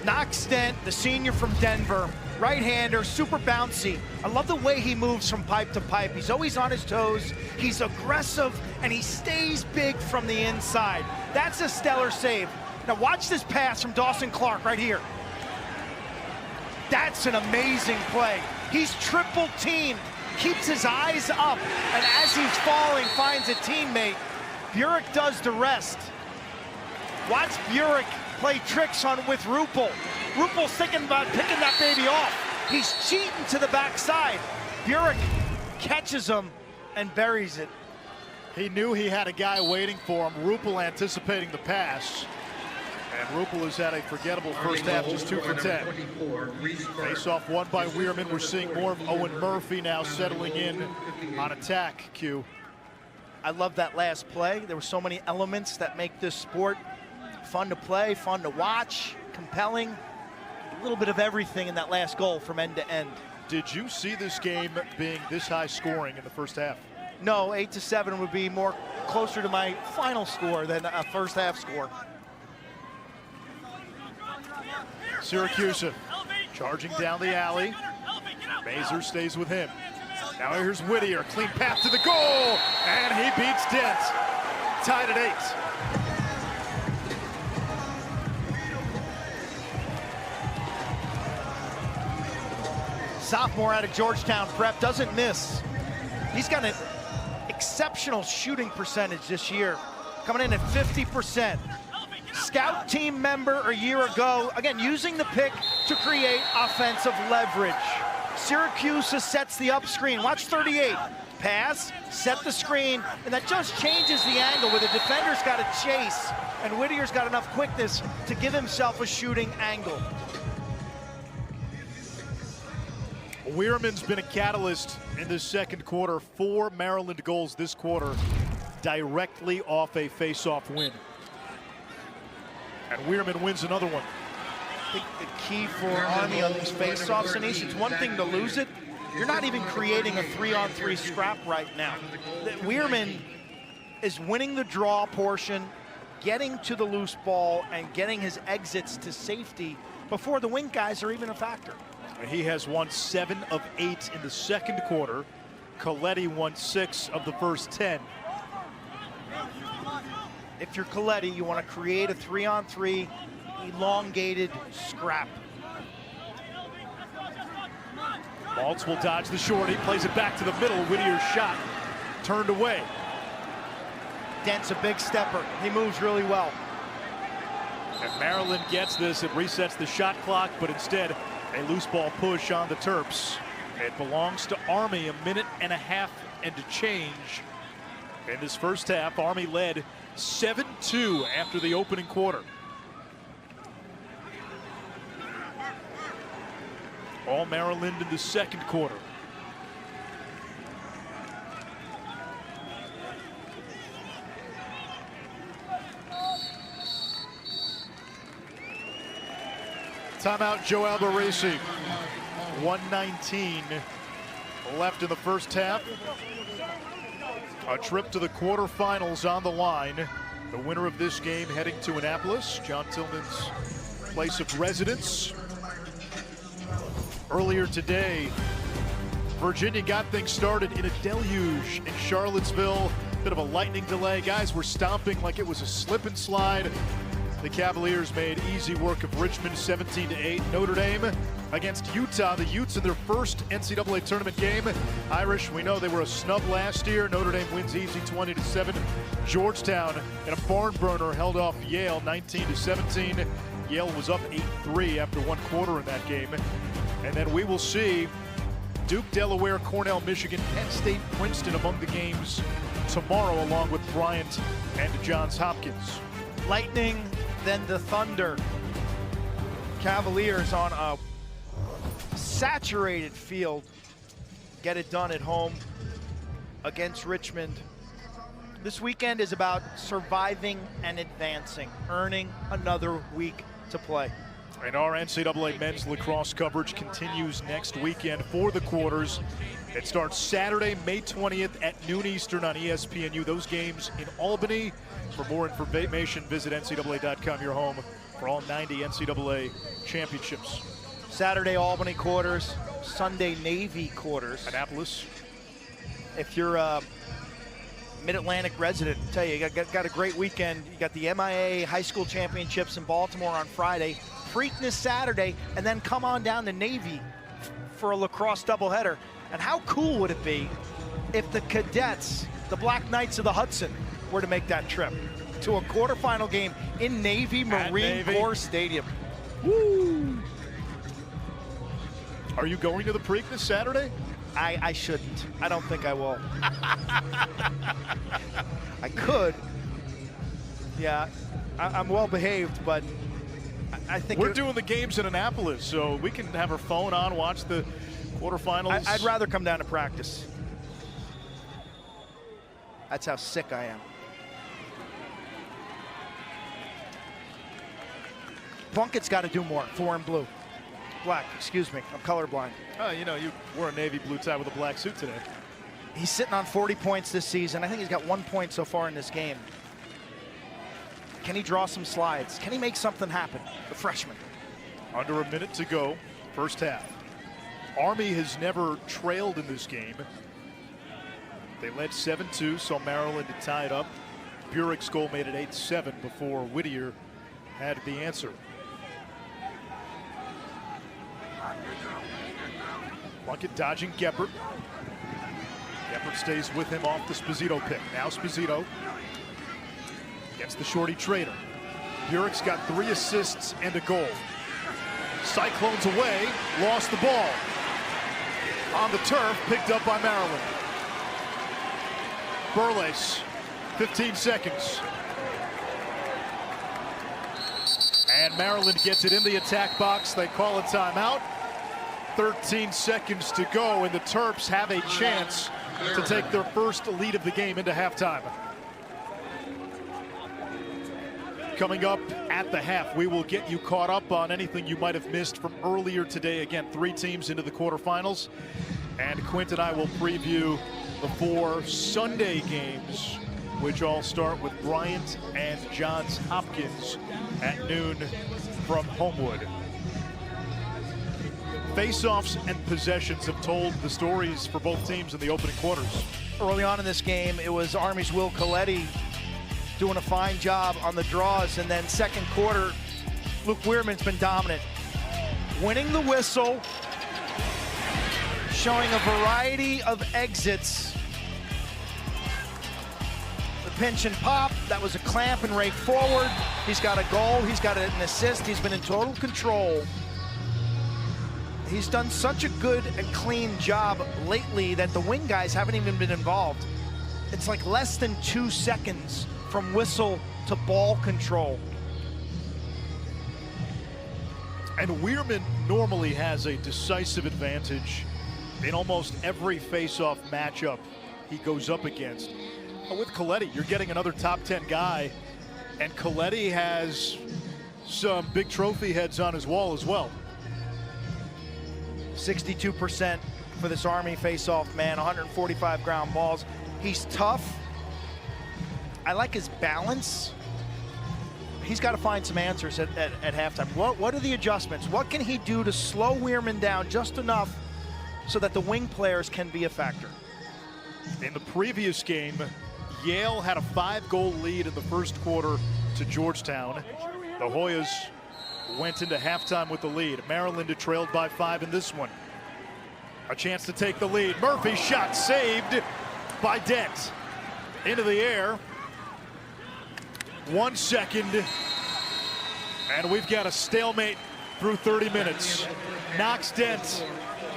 Knox Dent, the senior from Denver, right-hander, super bouncy. I love the way he moves from pipe to pipe. He's always on his toes, he's aggressive, and he stays big from the inside. That's a stellar save. Now watch this pass from Dawson Clark right here. That's an amazing play. He's triple teamed, keeps his eyes up, and as he's falling, finds a teammate. Burek does the rest. Watch Burek play tricks with Rupel. Rupel's thinking about picking that baby off. He's cheating to the backside. Burek catches him and buries it. He knew he had a guy waiting for him. Rupel anticipating the pass. And Rupel has had a forgettable first half, just 2 for 10. Face-off won by Weirman. We're seeing more of Owen Murphy now settling in on attack, Q. I love that last play. There were so many elements that make this sport fun to play, fun to watch, compelling. A little bit of everything in that last goal from end to end. Did you see this game being this high scoring in the first half? No, 8-7 would be more closer to my final score than a first half score. Syracuse charging down the alley. Mazer stays with him. Now here's Whittier, clean path to the goal, and he beats Dent. Tied at 8. Sophomore out of Georgetown Prep, doesn't miss. He's got an exceptional shooting percentage this year, coming in at 50%. Scout team member a year ago, again, using the pick to create offensive leverage. Syracuse sets the up screen. Watch 38. Pass, set the screen, and that just changes the angle where the defender's got to chase, and Whittier's got enough quickness to give himself a shooting angle. Weirman's been a catalyst in this second quarter. 4 Maryland goals this quarter. directly off a face-off win. And Weirman wins another one. I think the key for Army on these face-offs, Anish, it's one thing to lose it. You're not even creating a 3-on-3 scrap right now. Weirman is winning the draw portion, getting to the loose ball, and getting his exits to safety before the wing guys are even a factor. He has won 7 of 8 in the second quarter. Coletti won 6 of the first 10. If you're Coletti, you want to create a 3-on-3 elongated scrap. Maltz will dodge the short. He plays it back to the middle. Whittier's shot turned away. Dent's a big stepper. He moves really well. If Maryland gets this, it resets the shot clock, but instead a loose ball push on the Terps. It belongs to Army, 1.5 minutes and to change. In this first half, Army led 7-2 after the opening quarter. All Maryland in the second quarter. Timeout, Joe Albarracci. 1:19 left in the first half. A trip to the quarterfinals on the line. The winner of this game heading to Annapolis, John Tillman's place of residence. Earlier today, Virginia got things started in a deluge in Charlottesville. Bit of a lightning delay. Guys were stomping like it was a slip and slide. The Cavaliers made easy work of Richmond, 17-8. Notre Dame against Utah. The Utes in their first NCAA tournament game. Irish, we know they were a snub last year. Notre Dame wins easy, 20-7. Georgetown in a barn burner held off Yale, 19-17. Yale was up 8-3 after one quarter in that game. And then we will see Duke, Delaware, Cornell, Michigan, Penn State, Princeton among the games tomorrow, along with Bryant and Johns Hopkins. Lightning, then the Thunder. Cavaliers on a saturated field get it done at home against Richmond. This weekend is about surviving and advancing, earning another week to play. And our NCAA men's lacrosse coverage continues next weekend for the quarters. It starts Saturday, May 20th at noon Eastern on ESPNU. Those games in Albany. For more information, visit NCAA.com, your home for all 90 NCAA championships. Saturday, Albany quarters. Sunday, Navy quarters. Annapolis. If you're a Mid-Atlantic resident, I tell you, you got a great weekend. You got the MIA High School Championships in Baltimore on Friday. Preakness Saturday, and then come on down to Navy for a lacrosse doubleheader. And how cool would it be if the cadets, the Black Knights of the Hudson, were to make that trip to a quarterfinal game in Navy Marine Corps Stadium? Woo! Are you going to the Preakness Saturday? I shouldn't. I don't think I will. I could. Yeah, I'm well behaved, but I think we're doing the games in Annapolis, so we can have our phone on, watch the quarterfinals. I'd rather come down to practice. That's how sick I am. Plunkett's got to do more. 4 and blue. Black, excuse me. I'm colorblind. Oh, you know, you wore a navy blue tie with a black suit today. He's sitting on 40 points this season. I think he's got 1 point so far in this game. Can he draw some slides? Can he make something happen? The freshman. Under a minute to go, first half. Army has never trailed in this game. They led 7-2, saw Maryland to tie it up. Burick's goal made it 8-7 before Whittier had the answer. Plunkett dodging Geppert. Geppert stays with him off the Sposito pick. Now Sposito against the shorty Trader. Burick's got 3 assists and a goal. Cyclones away, lost the ball. On the turf, picked up by Maryland. Burles, 15 seconds. And Maryland gets it in the attack box. They call a timeout. 13 seconds to go, and the Terps have a chance to take their first lead of the game into halftime. Coming up at the half, we will get you caught up on anything you might have missed from earlier today. Again, 3 teams into the quarterfinals. And Quint and I will preview the 4 Sunday games, which all start with Bryant and Johns Hopkins at noon from Homewood. Face-offs and possessions have told the stories for both teams in the opening quarters. Early on in this game, it was Army's Will Coletti doing a fine job on the draws, and then second quarter, Luke Weirman's been dominant. Winning the whistle, showing a variety of exits. The pinch and pop, that was a clamp and rake forward. He's got a goal, he's got an assist, he's been in total control. He's done such a good and clean job lately that the wing guys haven't even been involved. It's like less than 2 seconds from whistle to ball control. And Weirman normally has a decisive advantage in almost every face-off matchup he goes up against. But with Coletti, you're getting another top 10 guy, and Coletti has some big trophy heads on his wall as well. 62% for this Army face-off man, 145 ground balls. He's tough. I like his balance. He's got to find some answers at halftime. What are the adjustments? What can he do to slow Weirman down just enough so that the wing players can be a factor? In the previous game, Yale had a 5-goal lead in the first quarter to Georgetown. The Hoyas went into halftime with the lead. Maryland trailed by 5 in this one. A chance to take the lead. Murphy's shot saved by Dent. Into the air. 1 second. And we've got a stalemate through 30 minutes. Knox Dent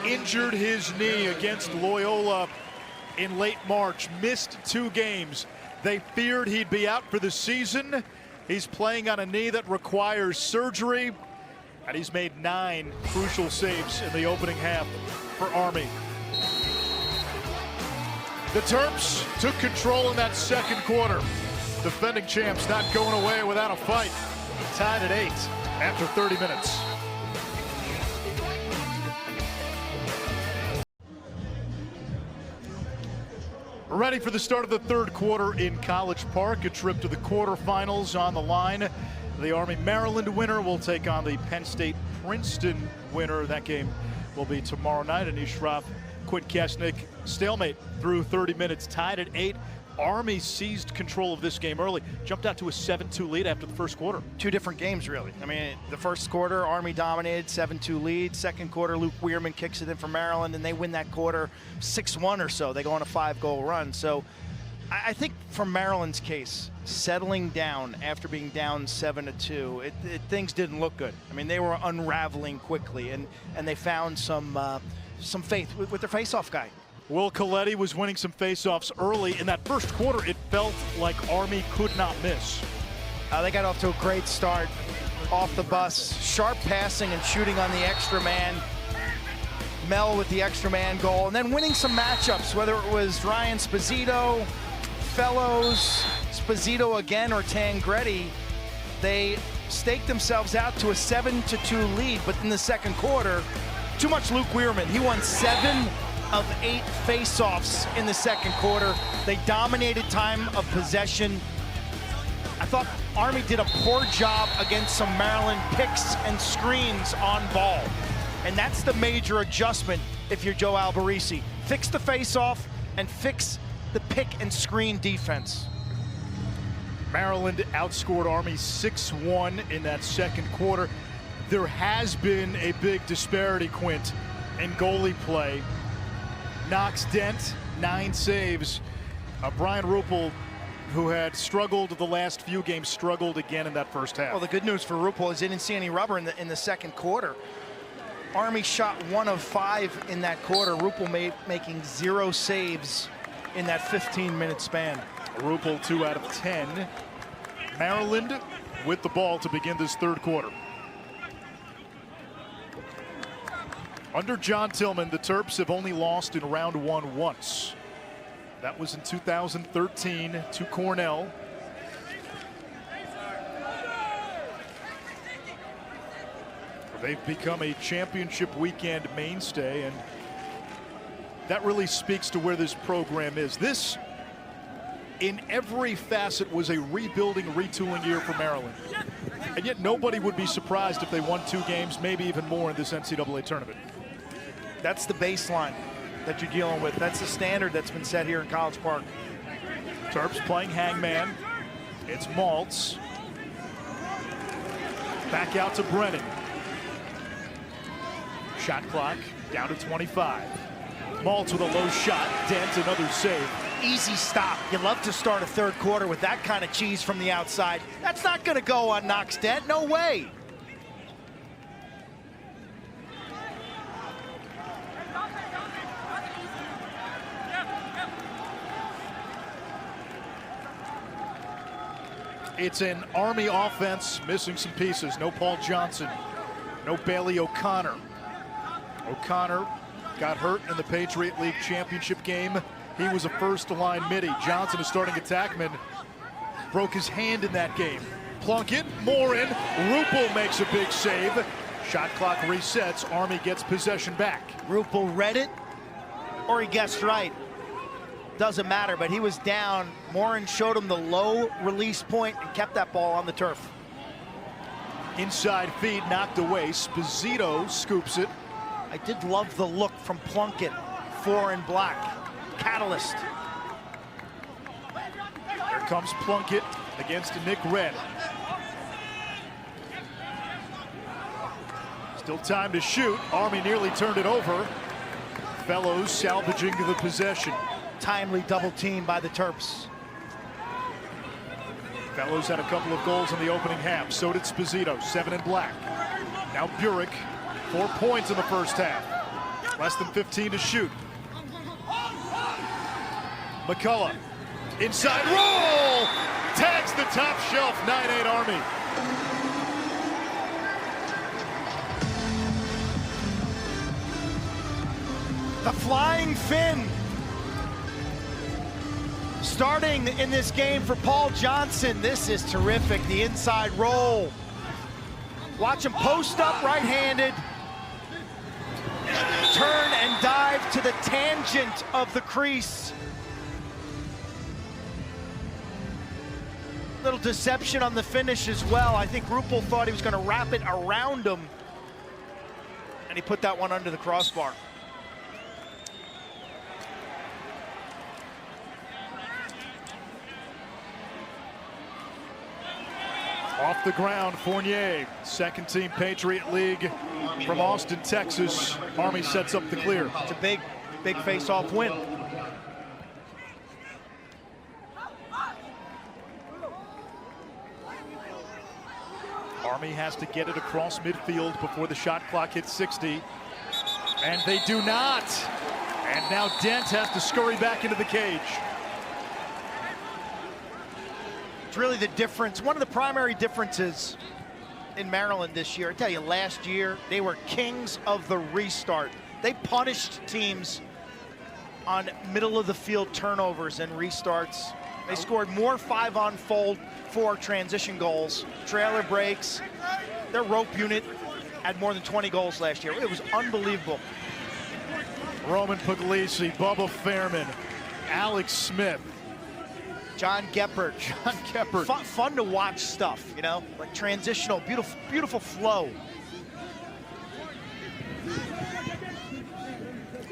injured his knee against Loyola in late March. Missed 2 games. They feared he'd be out for the season. He's playing on a knee that requires surgery, and he's made 9 crucial saves in the opening half for Army. The Terps took control in that second quarter. Defending champs not going away without a fight. Tied at 8 after 30 minutes. Ready for the start of the third quarter in College Park. A trip to the quarterfinals on the line. The Army-Maryland winner will take on the Penn State-Princeton winner. That game will be tomorrow night. Anish, Shroff, Quint, Kessenich. Stalemate through 30 minutes, tied at 8. Army seized control of this game early, jumped out to a 7-2 lead after the first quarter. 2 different games, really. I mean, the first quarter, Army dominated, 7-2 lead. Second quarter, Luke Weirman kicks it in for Maryland, and they win that quarter 6-1 or so. They go on a 5-goal run. So I think for Maryland's case, settling down after being down 7-2, things didn't look good. I mean, they were unraveling quickly, and they found some faith with their face-off guy. Will Coletti was winning some face-offs early. In that first quarter, it felt like Army could not miss. They got off to a great start off the bus. Sharp passing and shooting on the extra man. Mel with the extra man goal. And then winning some matchups, whether it was Ryan Sposito, Fellows, Sposito again, or Tangretti. They staked themselves out to a 7-2 lead. But in the second quarter, too much Luke Weirman. He won 7 of 8 face-offs in the second quarter. They dominated time of possession. I thought Army did a poor job against some Maryland picks and screens on ball. And that's the major adjustment if you're Joe Albarisi. Fix the face-off and fix the pick and screen defense. Maryland outscored Army 6-1 in that second quarter. There has been a big disparity, Quint, in goalie play. Knox Dent, 9 saves. Brian Ruppel, who had struggled the last few games, struggled again in that first half. Well, the good news for Ruppel is he didn't see any rubber in the second quarter. Army shot 1 of 5 in that quarter. Ruppel making 0 saves in that 15-minute span. Ruppel 2 out of 10. Maryland with the ball to begin this third quarter. Under John Tillman, the Terps have only lost in round 1 once. That was in 2013 to Cornell. They've become a championship weekend mainstay, and that really speaks to where this program is. This, in every facet, was a rebuilding, retooling year for Maryland. And yet nobody would be surprised if they won 2 games, maybe even more in this NCAA tournament. That's the baseline that you're dealing with. That's the standard that's been set here in College Park. Terps playing hangman. It's Maltz. Back out to Brennan. Shot clock down to 25. Maltz with a low shot. Dent, another save. Easy stop. You love to start a third quarter with that kind of cheese from the outside. That's not going to go on Knox Dent. No way. It's an Army offense missing some pieces. No Paul Johnson. No Bailey O'Connor. O'Connor got hurt in the Patriot League championship game. He was a first-line midi. Johnson, a starting attackman, broke his hand in that game. Plunkett, Morin, Rupel makes a big save. Shot clock resets. Army gets possession back. Rupel read it, or he guessed right. Doesn't matter, but he was down. Morin showed him the low release point and kept that ball on the turf. Inside feed knocked away. Sposito scoops it. I did love the look from Plunkett, 4 in black. Catalyst. Here comes Plunkett against Nick Red. Still time to shoot. Army nearly turned it over. Fellows salvaging the possession. Timely double team by the Terps. Fellows had a couple of goals in the opening half. So did Sposito, 7 in black. Now Burek, 4 points in the first half. Less than 15 to shoot. McCullough, inside roll! Tags the top shelf, 9-8 Army. The flying fin. Starting in this game for Paul Johnson. This is terrific, the inside roll. Watch him post up right-handed. Turn and dive to the tangent of the crease. Little deception on the finish as well. I think Rupel thought he was going to wrap it around him, and he put that one under the crossbar. Off the ground, Fournier, second team Patriot League from Austin, Texas. Army sets up the clear. It's a big face-off win. Army has to get it across midfield before the shot clock hits 60. And they do not. And now Dent has to scurry back into the cage. It's really the difference, one of the primary differences in Maryland this year. I tell you, last year, they were kings of the restart. They punished teams on middle-of-the-field turnovers and restarts. They scored more 5-on-4 transition goals, trailer breaks. Their rope unit had more than 20 goals last year. It was unbelievable. Roman Puglisi, Bubba Fairman, Alex Smith, John Geppert. Fun to watch stuff, you know, like transitional, beautiful flow.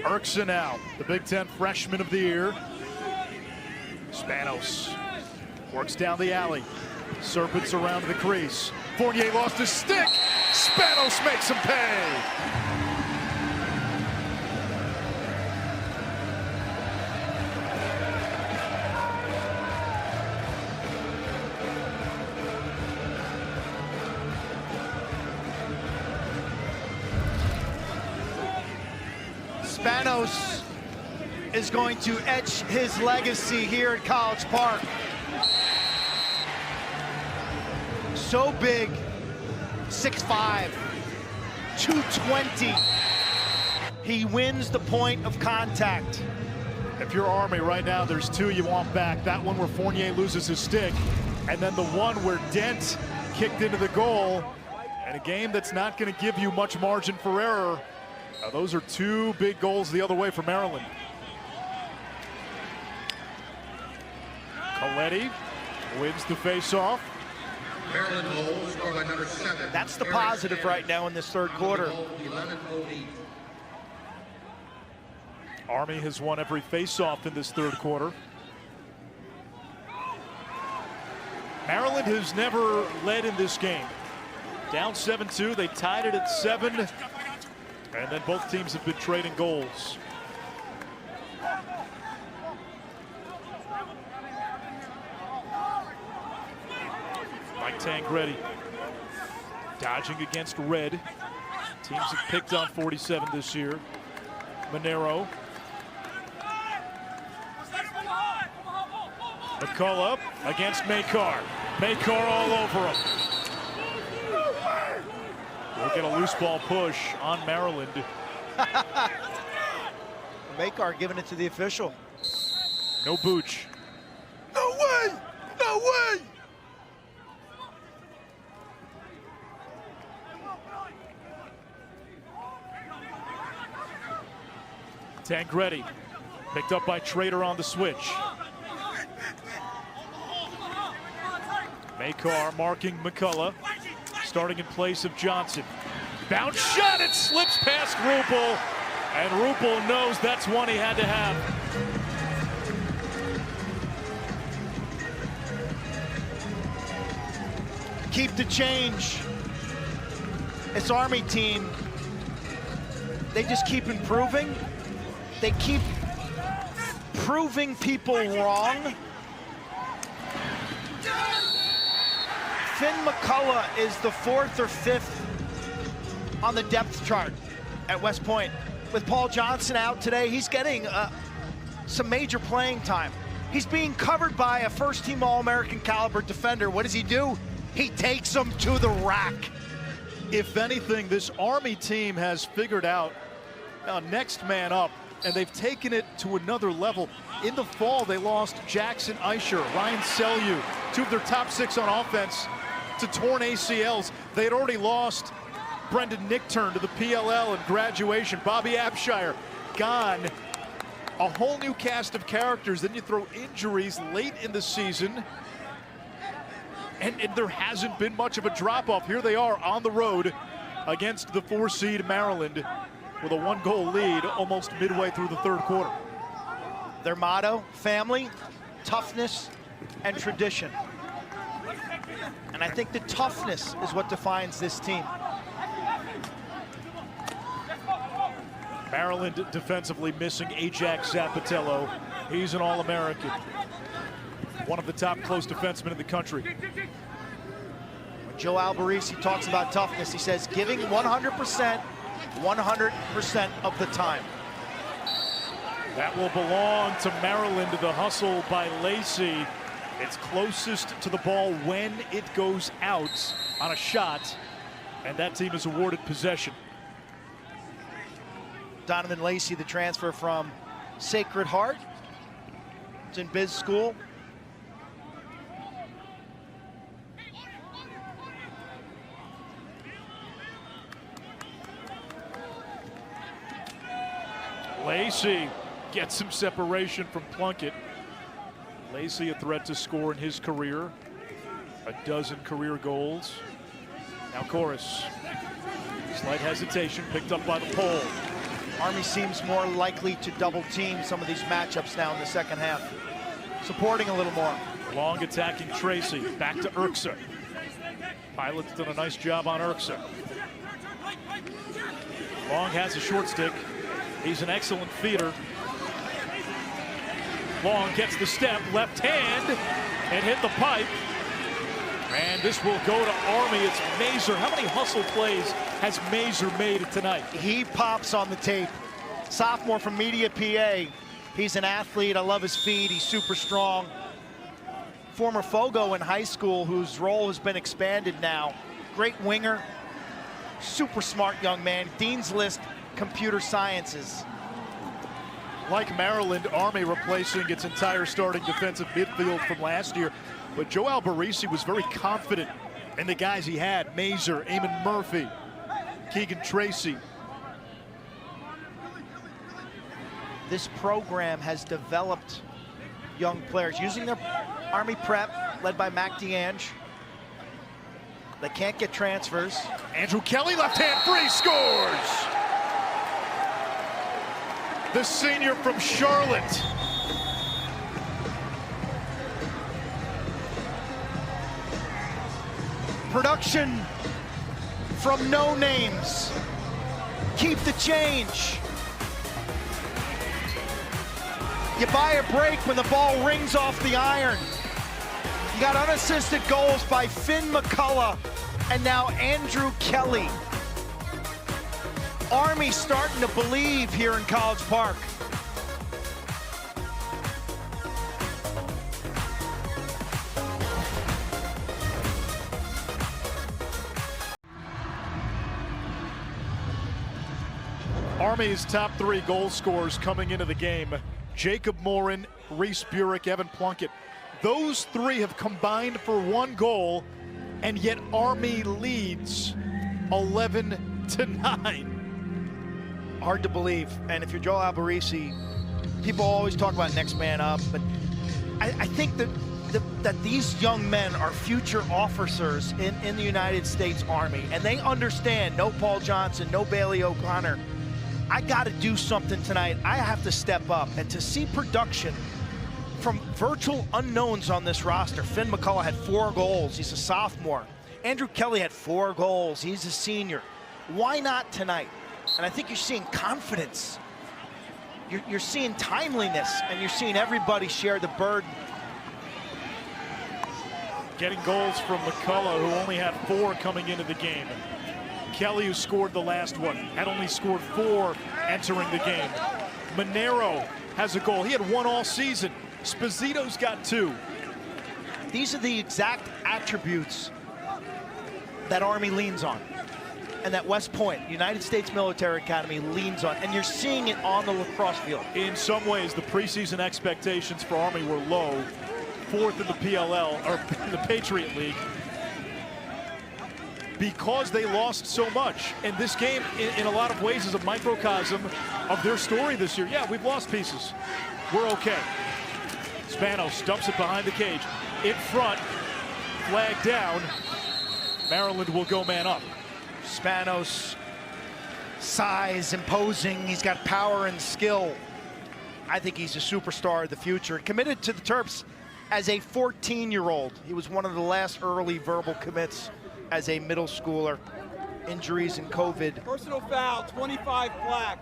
Erkson now, the Big Ten Freshman of the Year. Spanos works down the alley. Serpents around the crease. Fournier lost his stick. Spanos makes him pay. Spanos is going to etch his legacy here at College Park. So big, 6'5", 220. He wins the point of contact. If you're Army right now, there's 2 you want back. That one where Fournier loses his stick, and then the one where Dent kicked into the goal And a game that's not going to give you much margin for error. Those are two big goals the other way for Maryland. Coletti wins the face-off. Maryland goal scored by number 7. That's the positive right now in this third quarter. 11:08. Army has won every face-off in this third quarter. Maryland has never led in this game. Down 7-2, they tied it at 7, and then both teams have been trading goals. Mike Tangretti dodging against Red. Teams have picked on 47 this year. Monero. McCullough against Makar. Makar all over him. We'll get a loose ball push on Maryland. Makar giving it to the official. No Booch. No way! No way! Tangretti picked up by Trader on the switch. Makar marking McCullough, starting in place of Johnson. Bounce shot, it slips past Rupel, and Rupel knows that's one he had to have. Keep the change. This Army team, they just keep improving. They keep proving people wrong. Finn McCullough is the 4th or 5th on the depth chart at West Point. With Paul Johnson out today, he's getting some major playing time. He's being covered by a first-team All-American caliber defender. What does he do? He takes them to the rack. If anything, this Army team has figured out next man up, and they've taken it to another level. In the fall, they lost Jackson Eicher, Ryan Selyu, 2 of their top 6 on offense, to torn ACLs. They had already lost Brendan Nickturn to the PLL and graduation. Bobby Abshire gone. A whole new cast of characters. Then you throw injuries late in the season, and there hasn't been much of a drop-off. Here they are on the road against the 4-seed Maryland with a 1-goal lead almost midway through the third quarter. Their motto, family, toughness, and tradition. And I think the toughness is what defines this team. Maryland defensively missing Ajax Zapatello. He's an All-American. One of the top close defensemen in the country. When Joe Alberici talks about toughness, he says giving 100%, 100% of the time. That will belong to Maryland. The hustle by Lacey. It's closest to the ball when it goes out on a shot, and that team is awarded possession. Donovan Lacey, the transfer from Sacred Heart. It's in biz school. Lacey gets some separation from Plunkett. Lacey a threat to score in his career. 12 career goals. Now Chorus. Slight hesitation, picked up by the pole. Army seems more likely to double team some of these matchups now in the second half. Supporting a little more. Long attacking Tracy, back to Urksa. Pilot's done a nice job on Urksa. Long has a short stick. He's an excellent feeder. Long gets the step, left hand, and hit the pipe. And this will go to Army. It's Mazur. How many hustle plays has Mazur made tonight? He pops on the tape. Sophomore from Media PA. He's an athlete. I love his feet. He's super strong. Former Fogo in high school, whose role has been expanded now. Great winger. Super smart young man. Dean's List Computer Sciences. Like Maryland, Army replacing its entire starting defensive midfield from last year. But Joe Alberici was very confident And the guys he had, Mazur, Eamon Murphy, Keegan Tracy. This program has developed young players using their Army prep, led by Mac DeAnge. They can't get transfers. Andrew Kelly, left-hand free, scores! The senior from Charlotte. Production from no names. Keep the change. You buy a break when the ball rings off the iron. You got unassisted goals by Finn McCullough and now Andrew Kelly. Army starting to believe here in College Park. Army's top 3 goal scorers coming into the game: Jacob Morin, Reese Burek, Evan Plunkett. Those 3 have combined for 1 goal, and yet Army leads 11-9. Hard to believe. And if you're Joel Alberici, people always talk about next man up, but I think that these young men are future officers in the United States Army, and they understand no Paul Johnson, no Bailey O'Connor. I got to do something tonight. I have to step up. And to see production from virtual unknowns on this roster. Finn McCullough had 4 goals. He's a sophomore. Andrew Kelly had 4 goals. He's a senior. Why not tonight? And I think you're seeing confidence. You're seeing timeliness, and you're seeing everybody share the burden. Getting goals from McCullough, who only had 4 coming into the game. Kelly, who scored the last one, had only scored 4 entering the game. Monero has a goal. He had 1 all season. Sposito's got 2. These are the exact attributes that Army leans on, and that West Point, United States Military Academy, leans on, and you're seeing it on the lacrosse field. In some ways, the preseason expectations for Army were low. 4th in the PLL, or in the Patriot League, because they lost so much. And this game, in a lot of ways, is a microcosm of their story this year. Yeah, we've lost pieces. We're okay. Spanos dumps it behind the cage. In front, flag down. Maryland will go man up. Spanos, size, imposing. He's got power and skill. I think he's a superstar of the future. Committed to the Terps as a 14-year-old. He was one of the last early verbal commits as a middle schooler. Injuries and COVID. Personal foul, 25 black.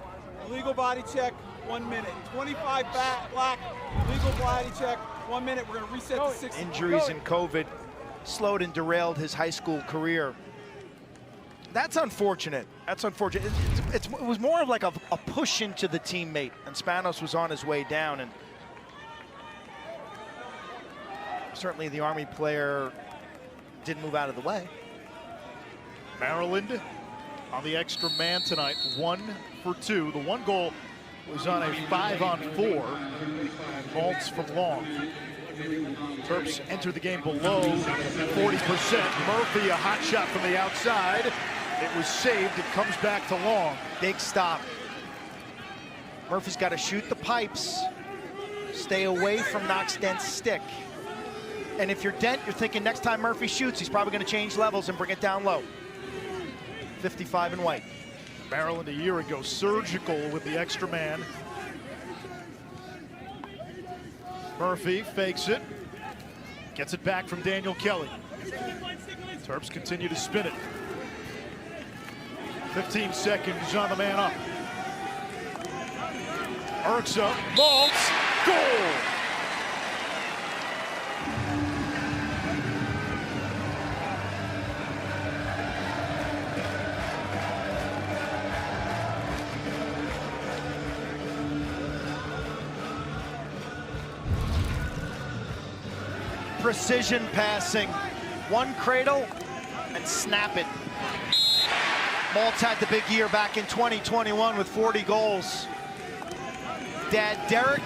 Illegal body check, 1 minute. 25 black, illegal body check, 1 minute. We're going to reset to 60. Injuries and COVID slowed and derailed his high school career. That's unfortunate. That's unfortunate. It was more of like a push into the teammate, and Spanos was on his way down. And certainly the Army player didn't move out of the way. Maryland on the extra man tonight, 1 for 2. The 1 goal was on a 5-on-4. Maltz from long. Terps enter the game below 40%. Murphy, a hot shot from the outside. It was saved. It comes back to long. Big stop. Murphy's got to shoot the pipes. Stay away from Knox Dent's stick. And if you're Dent, you're thinking next time Murphy shoots, he's probably going to change levels and bring it down low. 55 in white. Maryland a year ago, surgical with the extra man. Murphy fakes it. Gets it back from Daniel Kelly. Terps continue to spin it. 15 seconds on the man up. Urxa, Maltz, goal! Precision passing. 1 cradle and snap it. Maltz had the big year back in 2021 with 40 goals. Dad Derek,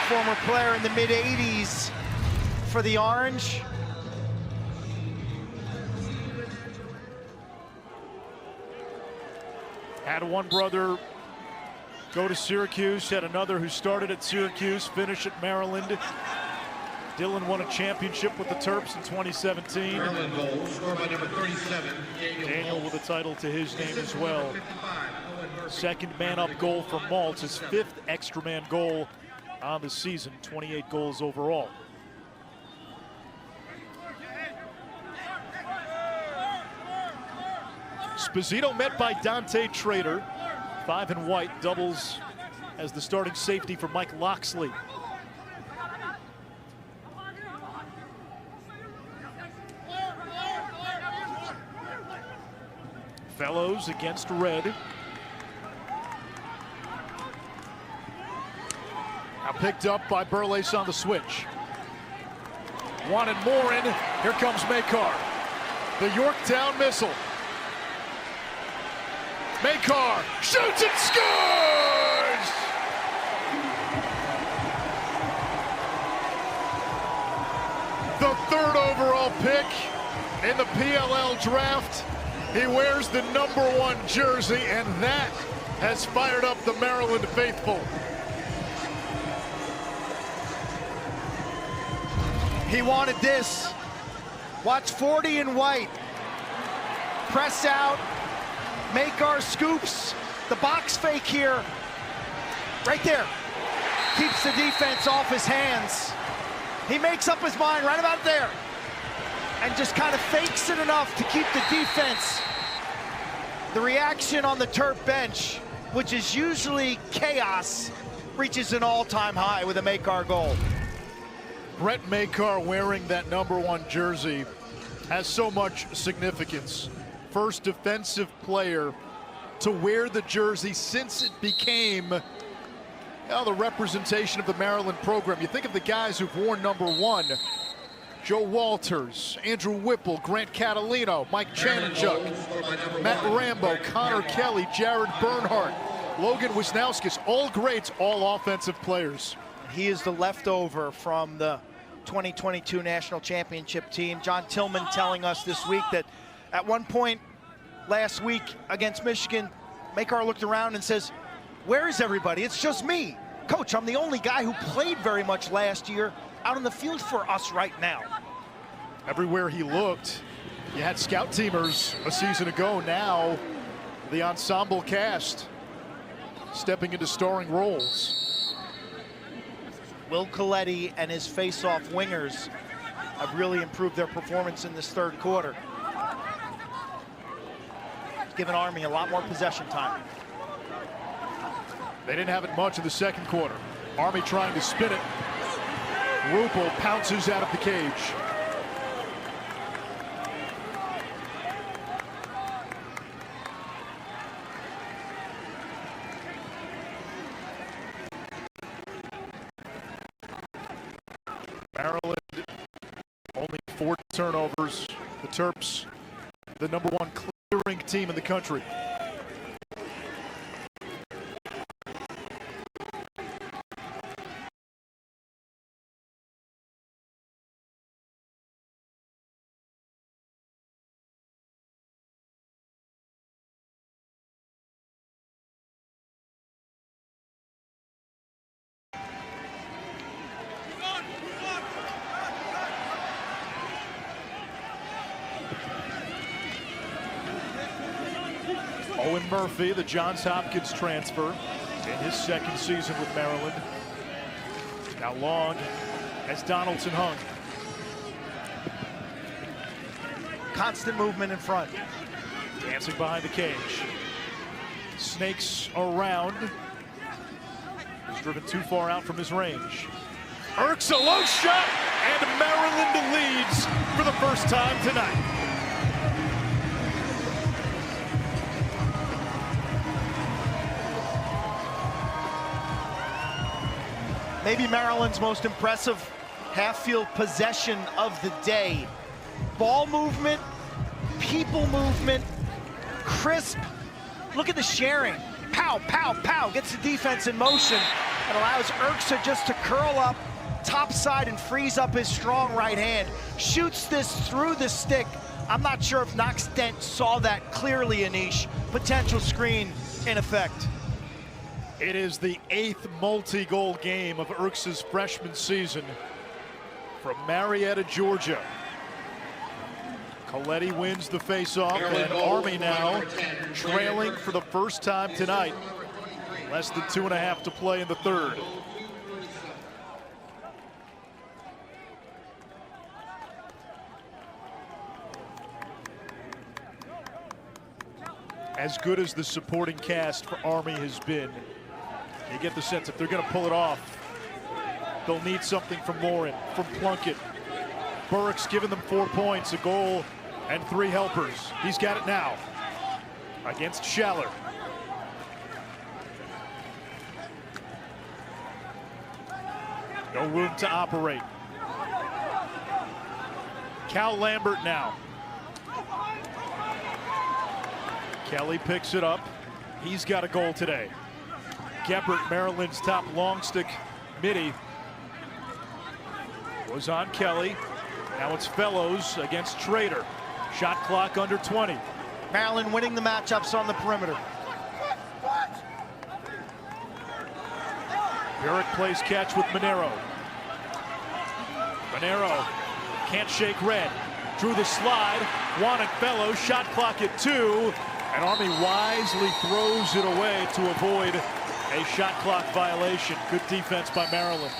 former player in the mid-'80s for the Orange. Had one brother go to Syracuse, had another who started at Syracuse, finished at Maryland. Dylan won a championship with the Terps in 2017. Maryland goal, scored by number 37, Daniel with a title to his name as well. Second man-up goal for Maltz, his 5th extra man goal on the season, 28 goals overall. Sposito met by Dante Trader. 5 and white, doubles as the starting safety for Mike Loxley. Fellows against Red. Now picked up by Burles on the switch. Wanted more in. Here comes Makar. The Yorktown missile. Makar shoots and scores! The 3rd overall pick in the PLL draft. He wears the #1 jersey, and that has fired up the Maryland faithful. He wanted this. Watch 40 in white. Press out. Makar scoops. The box fake here. Right there. Keeps the defense off his hands. He makes up his mind right about there. And just kind of fakes it enough to keep the defense. The reaction on the Terp bench, which is usually chaos, reaches an all-time high with a Makar goal. Brett Makar wearing that #1 jersey has so much significance. First defensive player to wear the jersey since it became the representation of the Maryland program. You think of the guys who've worn #1. Joe Walters, Andrew Whipple, Grant Catalino, Mike Chanchuk, Matt Rambo, Connor Kelly, Jared Bernhardt, Logan Wisnauskas, all greats, all offensive players. He is the leftover from the 2022 National Championship team. John Tillman telling us this week that at one point last week against Michigan, Makar looked around and says, "Where is everybody? It's just me. Coach, I'm the only guy who played very much last year out on the field for us right now." Everywhere he looked, you had scout teamers a season ago. Now the ensemble cast stepping into starring roles. Will Coletti and his face-off wingers have really improved their performance in this 3rd quarter. It's given Army a lot more possession time. They didn't have it much in the 2nd quarter. Army trying to spin it. Rupel pounces out of the cage. Maryland, only 4 turnovers. The Terps, the #1 clearing team in the country. Owen Murphy, the Johns Hopkins transfer, in his 2nd season with Maryland. Now long as Donaldson hung. Constant movement in front. Dancing behind the cage. Snakes around. He's driven too far out from his range. Erks a low shot, and Maryland leads for the first time tonight. Maybe Maryland's most impressive half-field possession of the day. Ball movement, people movement, crisp. Look at the sharing. Pow, pow, pow, gets the defense in motion and allows Erksa just to curl up topside and frees up his strong right hand. Shoots this through the stick. I'm not sure if Knox Dent saw that clearly, Anish. Potential screen in effect. It is the 8th multi-goal game of Erx's freshman season from Marietta, Georgia. Coletti wins the face-off, and Army now trailing for the first time tonight. Less than 2.5 to play in the third. As good as the supporting cast for Army has been, you get the sense if they're going to pull it off, they'll need something from Lauren, from Plunkett. Burke's given them 4 points, a goal, and 3 helpers. He's got it now against Schaller. No room to operate. Cal Lambert now. Kelly picks it up. He's got a goal today. Gebert, Maryland's top long stick midi, was on Kelly. Now it's Fellows against Trader. Shot clock under 20. Maryland winning the matchups on the perimeter. Burek plays catch with Monero. Monero can't shake red. Drew the slide, wanted Fellows, shot clock at 2, and Army wisely throws it away to avoid a shot clock violation. Good defense by Maryland.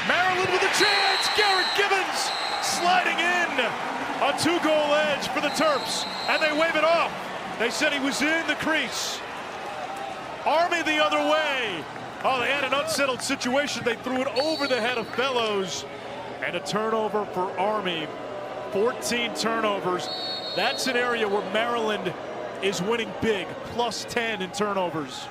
Maryland with a chance. Garrett Gibbons sliding in. A 2-goal edge for the Terps, and they wave it off. They said he was in the crease. Army the other way. Oh, they had an unsettled situation. They threw it over the head of Fellows, and a turnover for Army. 14 turnovers. That's an area where Maryland is winning big, plus 10 in turnovers.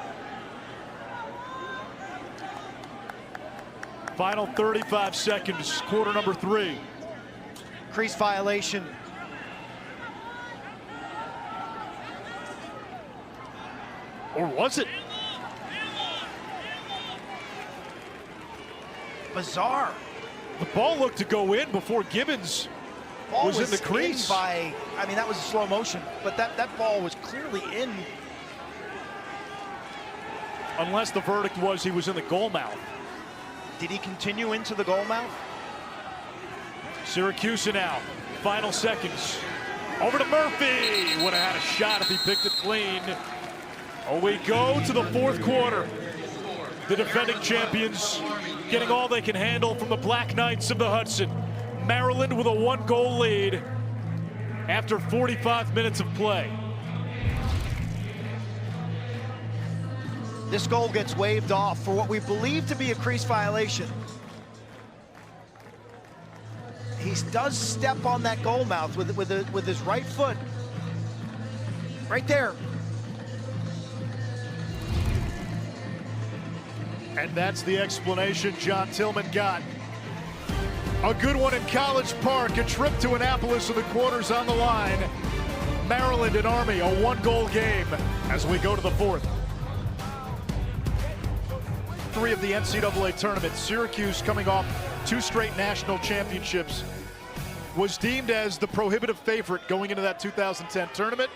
Final 35 seconds, quarter number 3. Crease violation. Or was it? Bizarre. The ball looked to go in before Gibbons Ball was in the crease. I mean, that was slow motion, but that ball was clearly in. Unless the verdict was he was in the goal mouth. Did he continue into the goal mouth? Syracuse now, final seconds. Over to Murphy. Would have had a shot if he picked it clean. Oh, we go to the fourth quarter. The defending champions getting all they can handle from the Black Knights of the Hudson. Maryland with a 1-goal lead after 45 minutes of play. This goal gets waved off for what we believe to be a crease violation. He does step on that goal mouth with his right foot. Right there. And that's the explanation John Tillman got. A good one in College Park. A trip to Annapolis with the quarters on the line. Maryland and Army, a 1-goal game as we go to the fourth. 3 of the NCAA tournament. Syracuse, coming off 2 straight national championships, was deemed as the prohibitive favorite going into that 2010 tournament.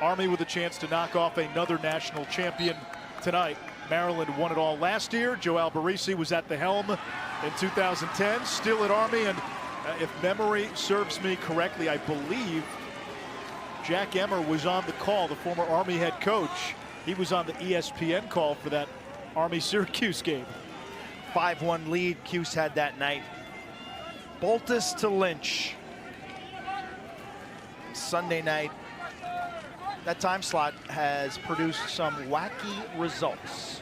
Army with a chance to knock off another national champion tonight. Maryland won it all last year. Joe Alberisi was at the helm in 2010, still at Army, and if memory serves me correctly, I believe Jack Emmer was on the call, the former Army head coach. He was on the ESPN call for that Army-Syracuse game. 5-1 lead Cuse had that night. Boltus to Lynch. Sunday night. That time slot has produced some wacky results.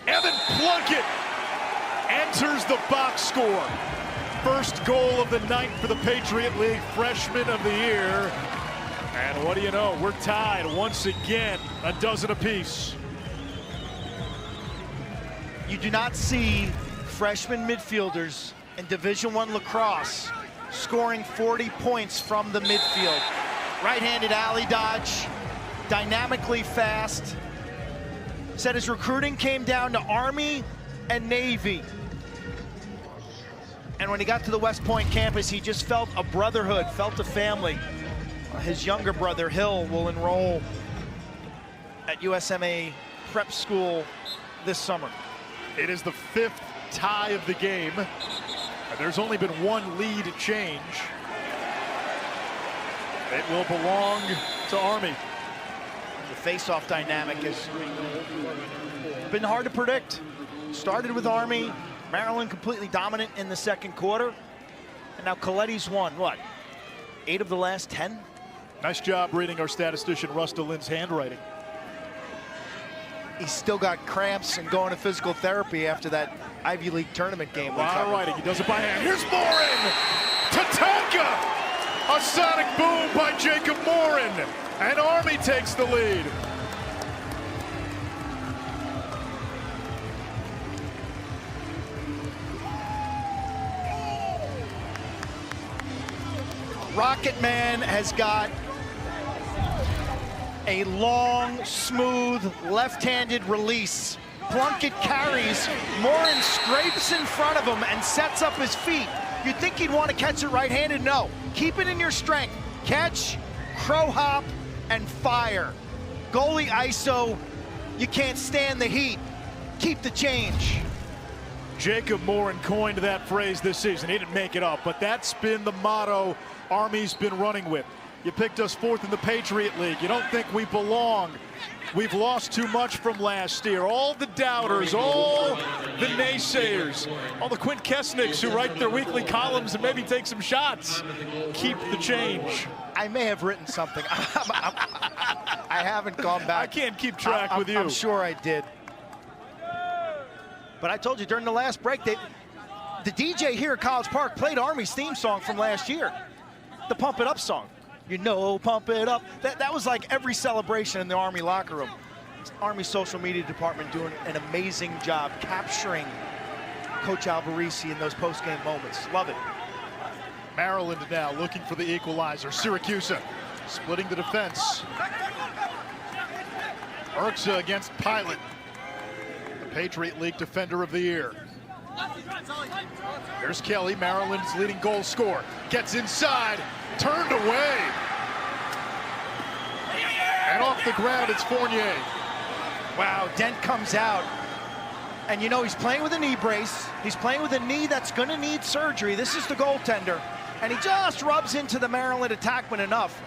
Evan Plunkett enters the box score. First goal of the night for the Patriot League, freshman of the year. And what do you know, we're tied once again, a dozen apiece. You do not see freshman midfielders in Division I lacrosse scoring 40 points from the midfield. Right-handed alley dodge, dynamically fast. Said his recruiting came down to Army and Navy. And when he got to the West Point campus, he just felt a brotherhood, felt a family. His younger brother, Hill, will enroll at USMA prep school this summer. It is the 5th tie of the game. There's only been one lead change. It will belong to Army. The face-off dynamic has been hard to predict. Started with Army, Maryland completely dominant in the second quarter, and now Coletti's won, what, 8 of the last 10? Nice job reading our statistician Rusta Lynn's handwriting. He's still got cramps and going to physical therapy after that Ivy League tournament game. All right, he does it by hand. Here's Morin! Tatanka! A sonic boom by Jacob Morin, and Army takes the lead. Rocket Man has got a long, smooth, left-handed release. Plunkett carries, Morin scrapes in front of him and sets up his feet. You'd think he'd want to catch it right-handed. No, keep it in your strength. Catch, crow hop, and fire. Goalie ISO, you can't stand the heat. Keep the change. Jacob Morin coined that phrase this season. He didn't make it up, but that's been the motto Army's been running with. You picked us 4th in the Patriot League. You don't think we belong. We've lost too much from last year. All the doubters, all the naysayers, all the Quint Kessenichs who write their weekly columns and maybe take some shots. Keep the change. I may have written something. I haven't gone back. I can't keep track with you. I'm sure I did. But I told you during the last break, the DJ here at College Park played Army's theme song from last year, the Pump It Up song. You know, pump it up. That was like every celebration in the Army locker room. Army social media department doing an amazing job capturing Coach Alvarisi in those post-game moments. Love it. Maryland now looking for the equalizer. Syracuse splitting the defense. Urksa against Pilot, the Patriot League Defender of the Year. There's Kelly, Maryland's leading goal scorer. Gets inside, turned away. And off the ground, it's Fournier. Wow, Dent comes out. And you know, he's playing with a knee brace. He's playing with a knee that's gonna need surgery. This is the goaltender. And he just rubs into the Maryland attackman enough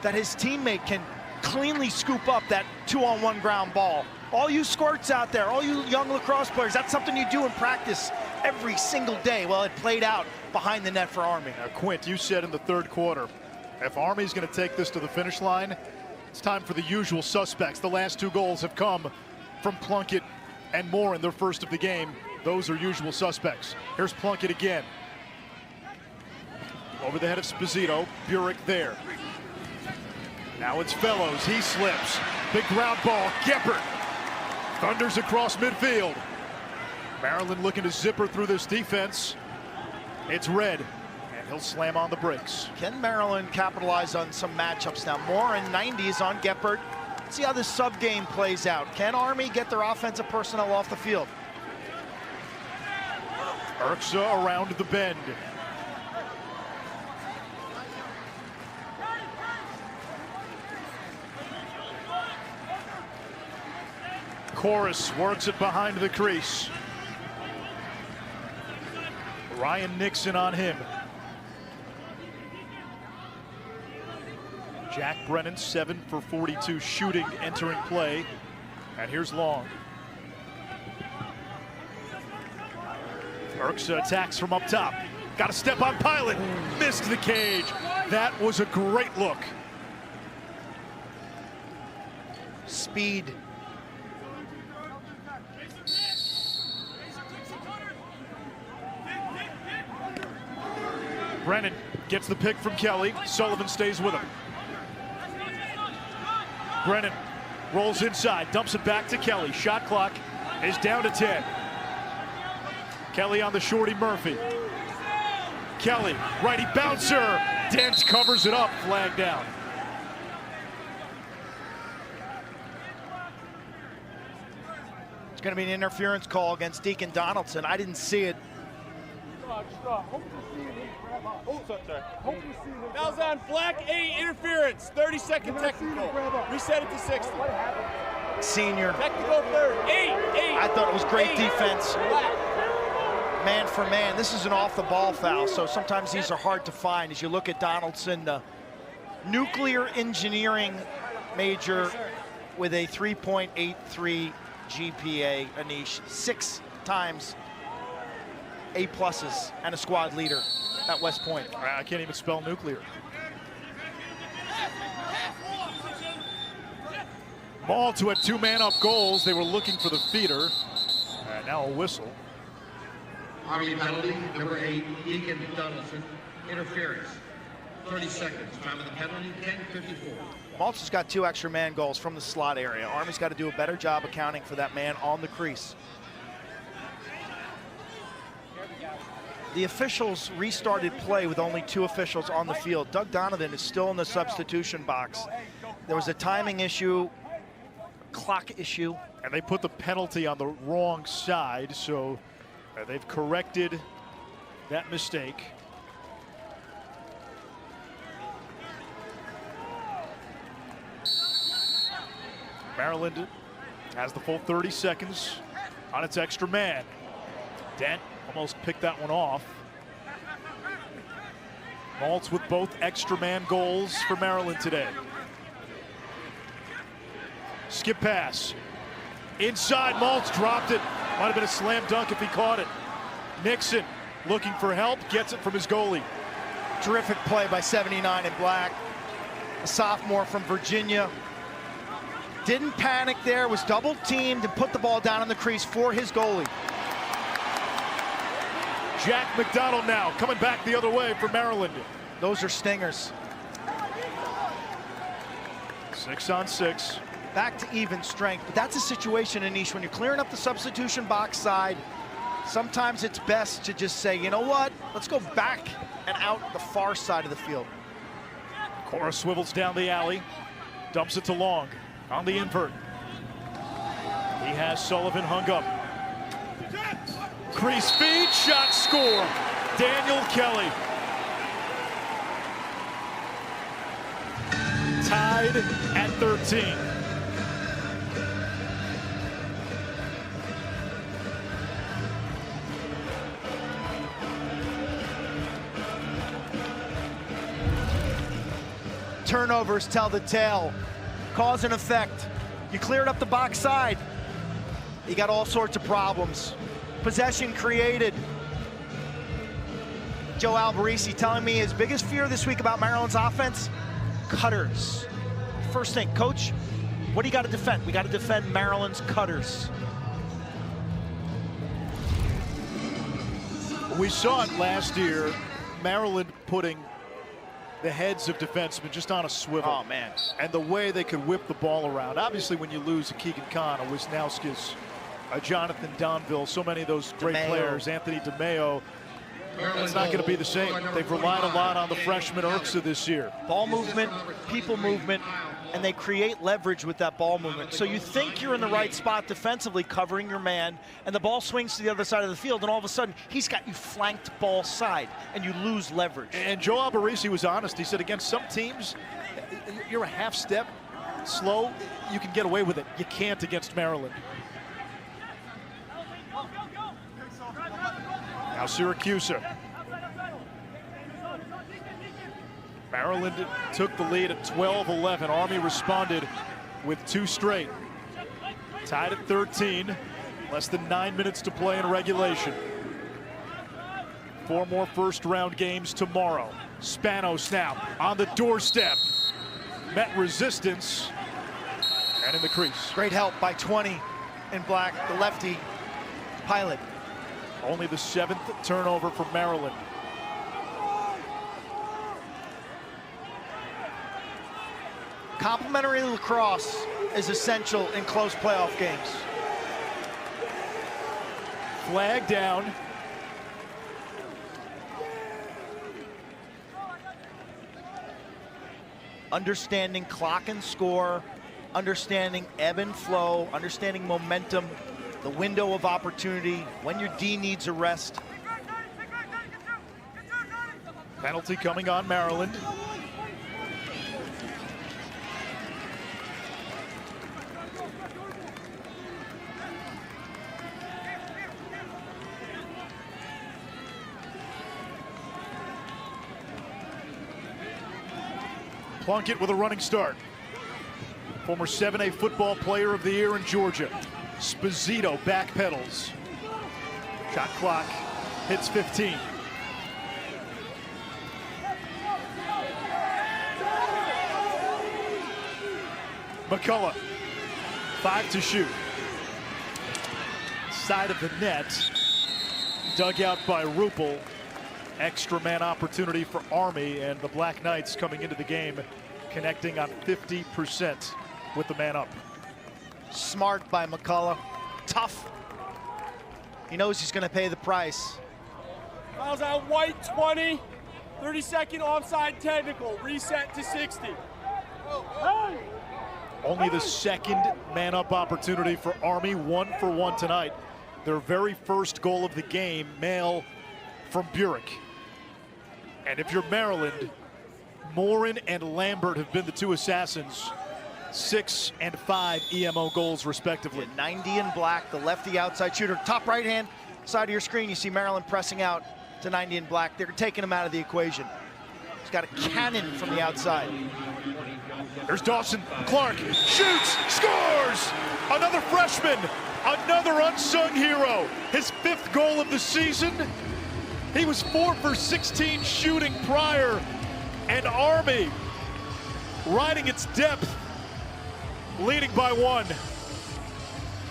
that his teammate can cleanly scoop up that 2-on-1 ground ball. All you squirts out there, all you young lacrosse players, that's something you do in practice every single day. Well, it played out behind the net for Army. Now, Quint, you said in the third quarter, if Army's going to take this to the finish line, it's time for the usual suspects. The last 2 goals have come from Plunkett and Morin, their first of the game. Those are usual suspects. Here's Plunkett again. Over the head of Sposito, Burek there. Now it's Fellows, he slips. Big ground ball, Geppert. Thunders across midfield. Maryland looking to zipper through this defense. It's Red, and he'll slam on the brakes. Can Maryland capitalize on some matchups now? Morin 90s on Geppert. Let's see how this sub game plays out. Can Army get their offensive personnel off the field? Urksa around the bend. Chorus works it behind the crease. Ryan Nixon on him. Jack Brennan, 7 for 42 shooting, entering play. And here's Long. Urksa attacks from up top. Got to step on Pilot. Missed the cage. That was a great look. Speed. Brennan gets the pick from Kelly. Sullivan stays with him. Brennan rolls inside, dumps it back to Kelly. Shot clock is down to 10. Kelly on the shorty Murphy. Kelly, righty bouncer. Dent covers it up, flag down. going to be an interference call against Deacon Donaldson. I didn't see it. Foul's on Black, 8, interference, 30-second technical. Reset it to 60. Senior. Technical third, 8. I thought it was great defense. Man for man. This is an off-the-ball foul, so sometimes these are hard to find. As you look at Donaldson, the nuclear engineering major with a 3.83 GPA, Anish, 6 times A-pluses and a squad leader at West Point. I can't even spell nuclear. Maltz, who had 2 man-up goals. They were looking for the feeder. And now a whistle. Army penalty, number 8, Deacon Donaldson, interference. 30 seconds. Time of the penalty, 10:54. Maltz has got 2 extra man goals from the slot area. Army's got to do a better job accounting for that man on the crease. The officials restarted play with only 2 officials on the field. Doug Donovan is still in the substitution box. There was a timing issue, clock issue. And they put the penalty on the wrong side, so they've corrected that mistake. Maryland has the full 30 seconds on its extra man. Dent almost picked that one off. Maltz with both extra man goals for Maryland today. Skip pass. Inside, Maltz dropped it. Might have been a slam dunk if he caught it. Nixon looking for help, gets it from his goalie. Terrific play by 79 in black. A sophomore from Virginia. Didn't panic there, was double teamed and put the ball down on the crease for his goalie. Jack McDonald now coming back the other way for Maryland. Those are stingers. 6 on 6. Back to even strength, but that's a situation, Anish, when you're clearing up the substitution box side, sometimes it's best to just say, you know what, let's go back and out the far side of the field. Cora swivels down the alley, dumps it to Long on the invert. He has Sullivan hung up. Crease feed, shot, score. Daniel Kelly. Tied at 13. Turnovers tell the tale. Cause and effect. You cleared up the box side, you got all sorts of problems. Possession created. Joe Alberisi telling me his biggest fear this week about Maryland's offense, cutters. First thing, coach, what do you got to defend? We got to defend Maryland's cutters. We saw it last year, Maryland putting the heads of defensemen just on a swivel. Oh, man. And the way they could whip the ball around. Obviously, when you lose a Keegan Kahn, a Wisnowskis, a Jonathan Donville, so many of those great players, Anthony DeMeo, it's not going to be the same. They've relied a lot on the freshman Urksa this year. Ball movement, people movement, and they create leverage with that ball movement. So you think you're in the right spot defensively, covering your man, and the ball swings to the other side of the field, and all of a sudden, he's got you flanked ball side, and you lose leverage. And Joe Alberisi was honest. He said, against some teams, you're a half step slow, you can get away with it. You can't against Maryland. Now Syracuse. Maryland took the lead at 12-11. Army responded with 2 straight. Tied at 13. Less than 9 minutes to play in regulation. 4 more first-round games tomorrow. Spanos now on the doorstep. Met resistance. And in the crease. Great help by 20 in black, the lefty, Pilot. Only the 7th turnover for Maryland. Complementary lacrosse is essential in close playoff games. Flag down. Understanding clock and score, understanding ebb and flow, understanding momentum. the window of opportunity, when your D needs a rest. Penalty coming on Maryland. Plunkett with a running start. Former 7A football player of the year in Georgia. Esposito backpedals. Shot clock hits 15. McCullough, 5 to shoot. Side of the net, dug out by Rupel. Extra man opportunity for Army, and the Black Knights coming into the game connecting on 50% with the man up. Smart by McCullough, tough. He knows he's gonna pay the price. Fouls out White, 20. 30-second offside technical, reset to 60. Only the second man-up opportunity for Army, 1 for 1 tonight. Their very first goal of the game, Mail from Burek. And if you're Maryland, Morin and Lambert have been the two assassins. 6 and 5 EMO goals, respectively. 90 in black, the lefty outside shooter. Top right-hand side of your screen, you see Maryland pressing out to 90 in black. They're taking him out of the equation. He's got a cannon from the outside. There's Dawson Clark, shoots, scores! Another freshman, another unsung hero. His 5th goal of the season. He was 4 for 16 shooting prior, and Army riding its depth, leading by 1.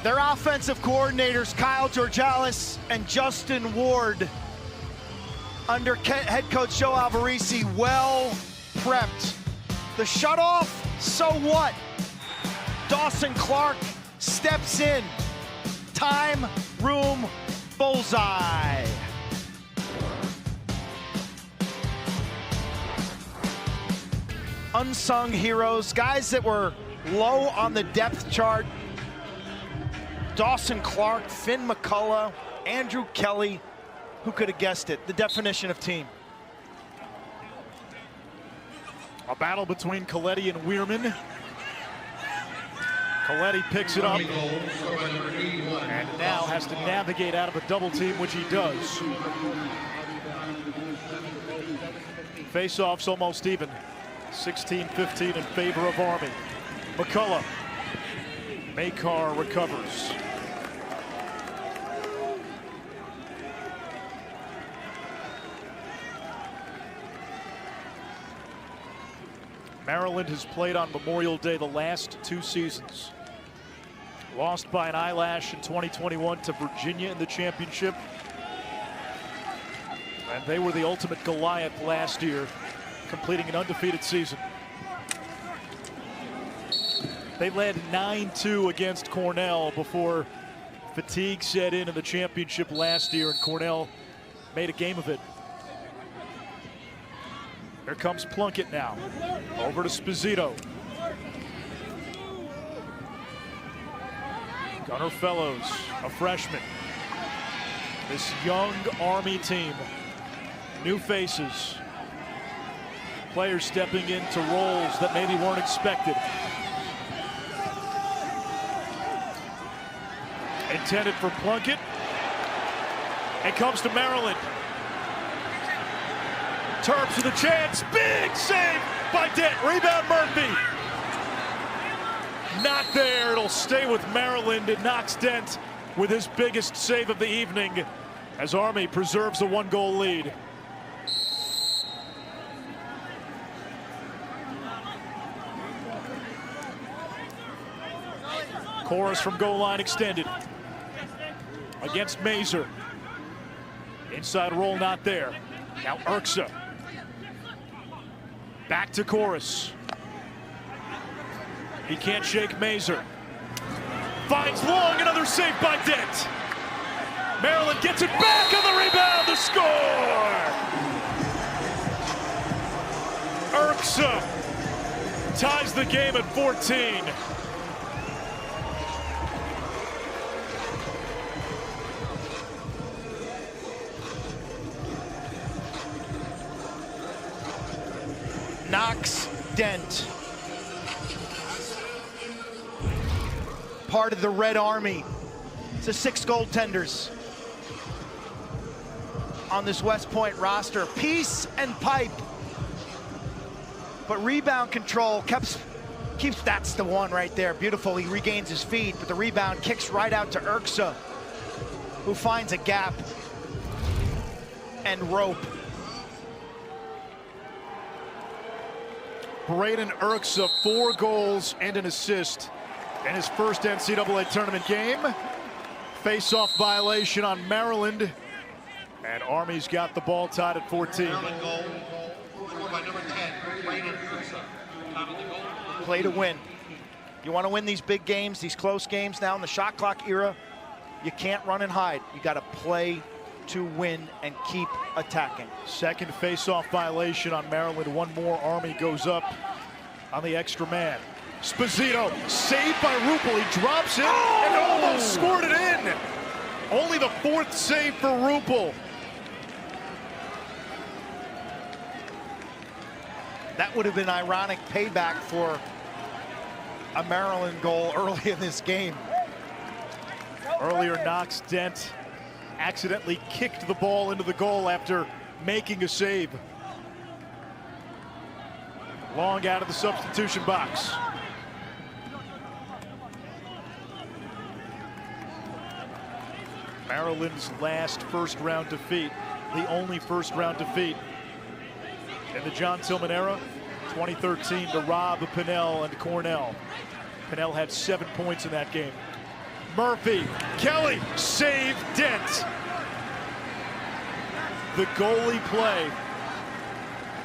Their offensive coordinators, Kyle Georgalis and Justin Ward, under head coach Joe Alvarisi, well prepped. The shutoff, so what? Dawson Clark steps in. Time, room, bullseye. Unsung heroes, guys that were low on the depth chart. Dawson Clark, Finn McCullough, Andrew Kelly. Who could have guessed it? The definition of team. A battle between Coletti and Weirman. Coletti picks it up and now has to navigate out of a double team, which he does. Face-offs almost even. 16-15 in favor of Army. McCullough. Makar recovers. Maryland has played on Memorial Day the last 2 seasons. Lost by an eyelash in 2021 to Virginia in the championship. And they were the ultimate Goliath last year, completing an undefeated season. They led 9-2 against Cornell before fatigue set in the championship last year, and Cornell made a game of it. Here comes Plunkett now. Over to Esposito. Gunnar Fellows, a freshman. This young Army team, new faces. Players stepping into roles that maybe weren't expected. Intended for Plunkett. It comes to Maryland. Terps with a chance, big save by Dent, rebound Murphy. Not there, it'll stay with Maryland. It knocks Dent with his biggest save of the evening as Army preserves a 1-goal lead. Chorus from goal line extended against Mazer. Inside roll not there. Now Urksa. Back to Chorus. He can't shake Mazer. Finds Long, another save by Dent. Maryland gets it back on the rebound to score. Urksa ties the game at 14. Knox Dent, part of the Red Army. It's the 6 goaltenders on this West Point roster. Peace and pipe. But rebound control keeps, that's the one right there. Beautiful, he regains his feet, but the rebound kicks right out to Urksa, who finds a gap and rope. Braden Urksa, 4 goals and an assist in his first NCAA tournament game. Face-off violation on Maryland, and Army's got the ball tied at 14. Maryland goal, scored by number 10, Braden Urksa. Top of the goal. Play to win. You want to win these big games, these close games now in the shot clock era, you can't run and hide. You got to play to win and keep attacking. Second face-off violation on Maryland. One more. Army goes up on the extra man. Esposito, saved by Rupel. He drops it and almost scored it in. Only the 4th save for Rupel. That would have been ironic payback for a Maryland goal early in this game. Earlier, Knox Dent accidentally kicked the ball into the goal after making a save. Long out of the substitution box. Maryland's last first-round defeat, the only first-round defeat in the John Tillman era, 2013 to Rob Pinnell and Cornell. Pinnell had 7 points in that game. Murphy, Kelly, save Dent. The goalie play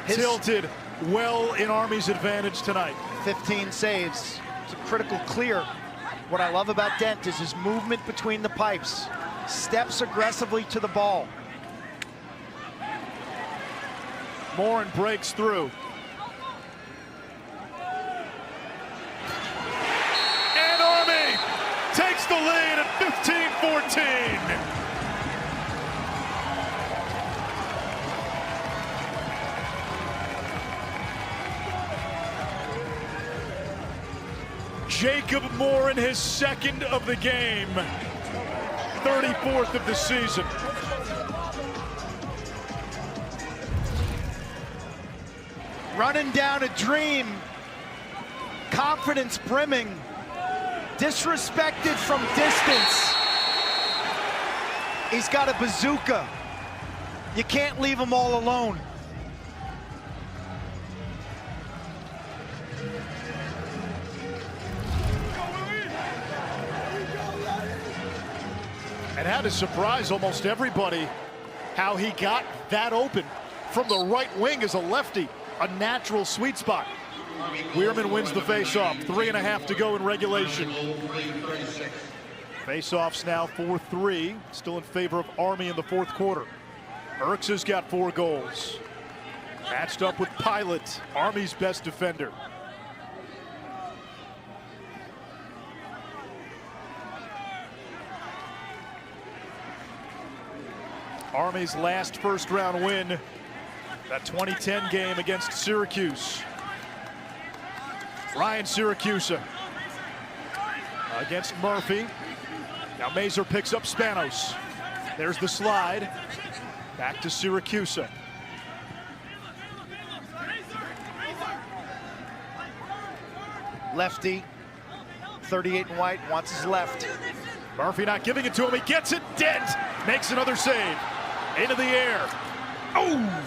tilted well in Army's advantage tonight. 15 saves. It's a critical clear. What I love about Dent is his movement between the pipes. Steps aggressively to the ball. Morin breaks through. And Army takes the lead at 15-14. Jacob Morin, his 2nd of the game, 34th of the season. Running down a dream, confidence brimming, disrespected from distance. He's got a bazooka. You can't leave him all alone. And had to surprise almost everybody how he got that open from the right wing as a lefty. A natural sweet spot. Weirman wins the face-off. 3.5 to go in regulation. Face-offs now 4-3. Still in favor of Army in the 4th quarter. Urksa's got 4 goals. Matched up with Pilot, Army's best defender. Army's last first-round win, that 2010 game against Syracuse. Ryan Syracuse against Murphy. Now Mazur picks up Spanos. There's the slide. Back to Syracuse. Lefty, 38 and white, wants his left. Murphy not giving it to him. He gets it. Dent makes another save. Into the air. Oh!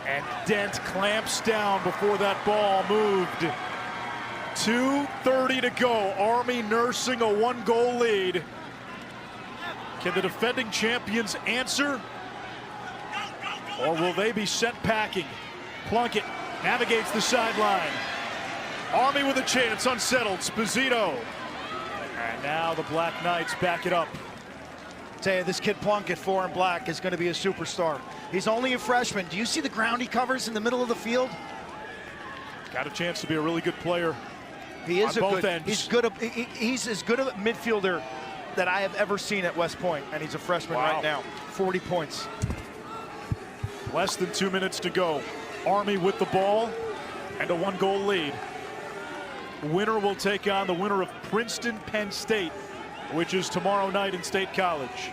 And Dent clamps down before that ball moved. 2:30 to go. Army nursing a 1-goal lead. Can the defending champions answer? Or will they be sent packing? Plunkett navigates the sideline. Army with a chance, unsettled. Esposito. And now the Black Knights back it up. Tell you, this kid Plunkett, 4 in black, is going to be a superstar. He's only a freshman. Do you see the ground he covers in the middle of the field? Got a chance to be a really good player. He is on both ends. He's as good a midfielder that I have ever seen at West Point, and he's a freshman right now. 40 points. Less than 2 minutes to go. Army with the ball. and a 1-goal lead. Winner will take on the winner of Princeton-Penn State, which is tomorrow night in State College.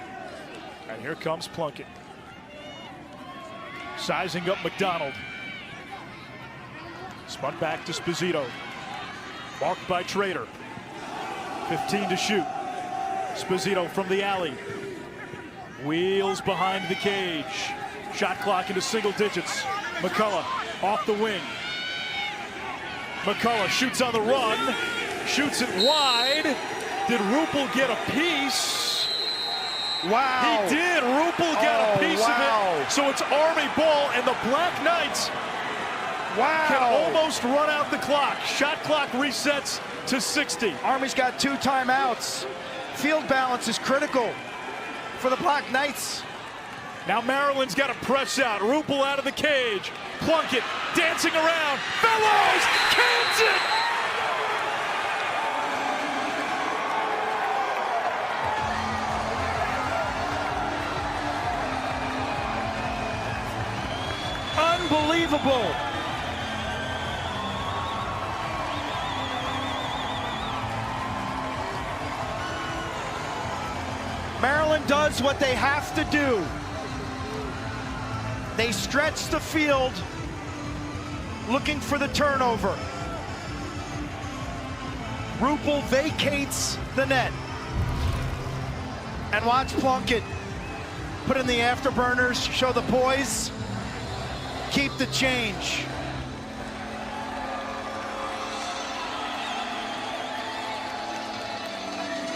And here comes Plunkett. Sizing up McDonald. Spun back to Sposito. Marked by Trader. 15 to shoot. Sposito from the alley. Wheels behind the cage. Shot clock into single digits. McCullough off the wing. McCullough shoots on the run. Shoots it wide. Did Rupel get a piece? Wow. He did. Rupel got a piece of it. So it's Army ball, and the Black Knights can almost run out the clock. Shot clock resets to 60. Army's got 2 timeouts. Field balance is critical for the Black Knights. Now Maryland's got to press out. Rupel out of the cage. Plunkett dancing around. Fellows cans it! Unbelievable. Maryland does what they have to do. They stretch the field looking for the turnover. Rupel vacates the net. And watch Plunkett put in the afterburners, show the poise, keep the change.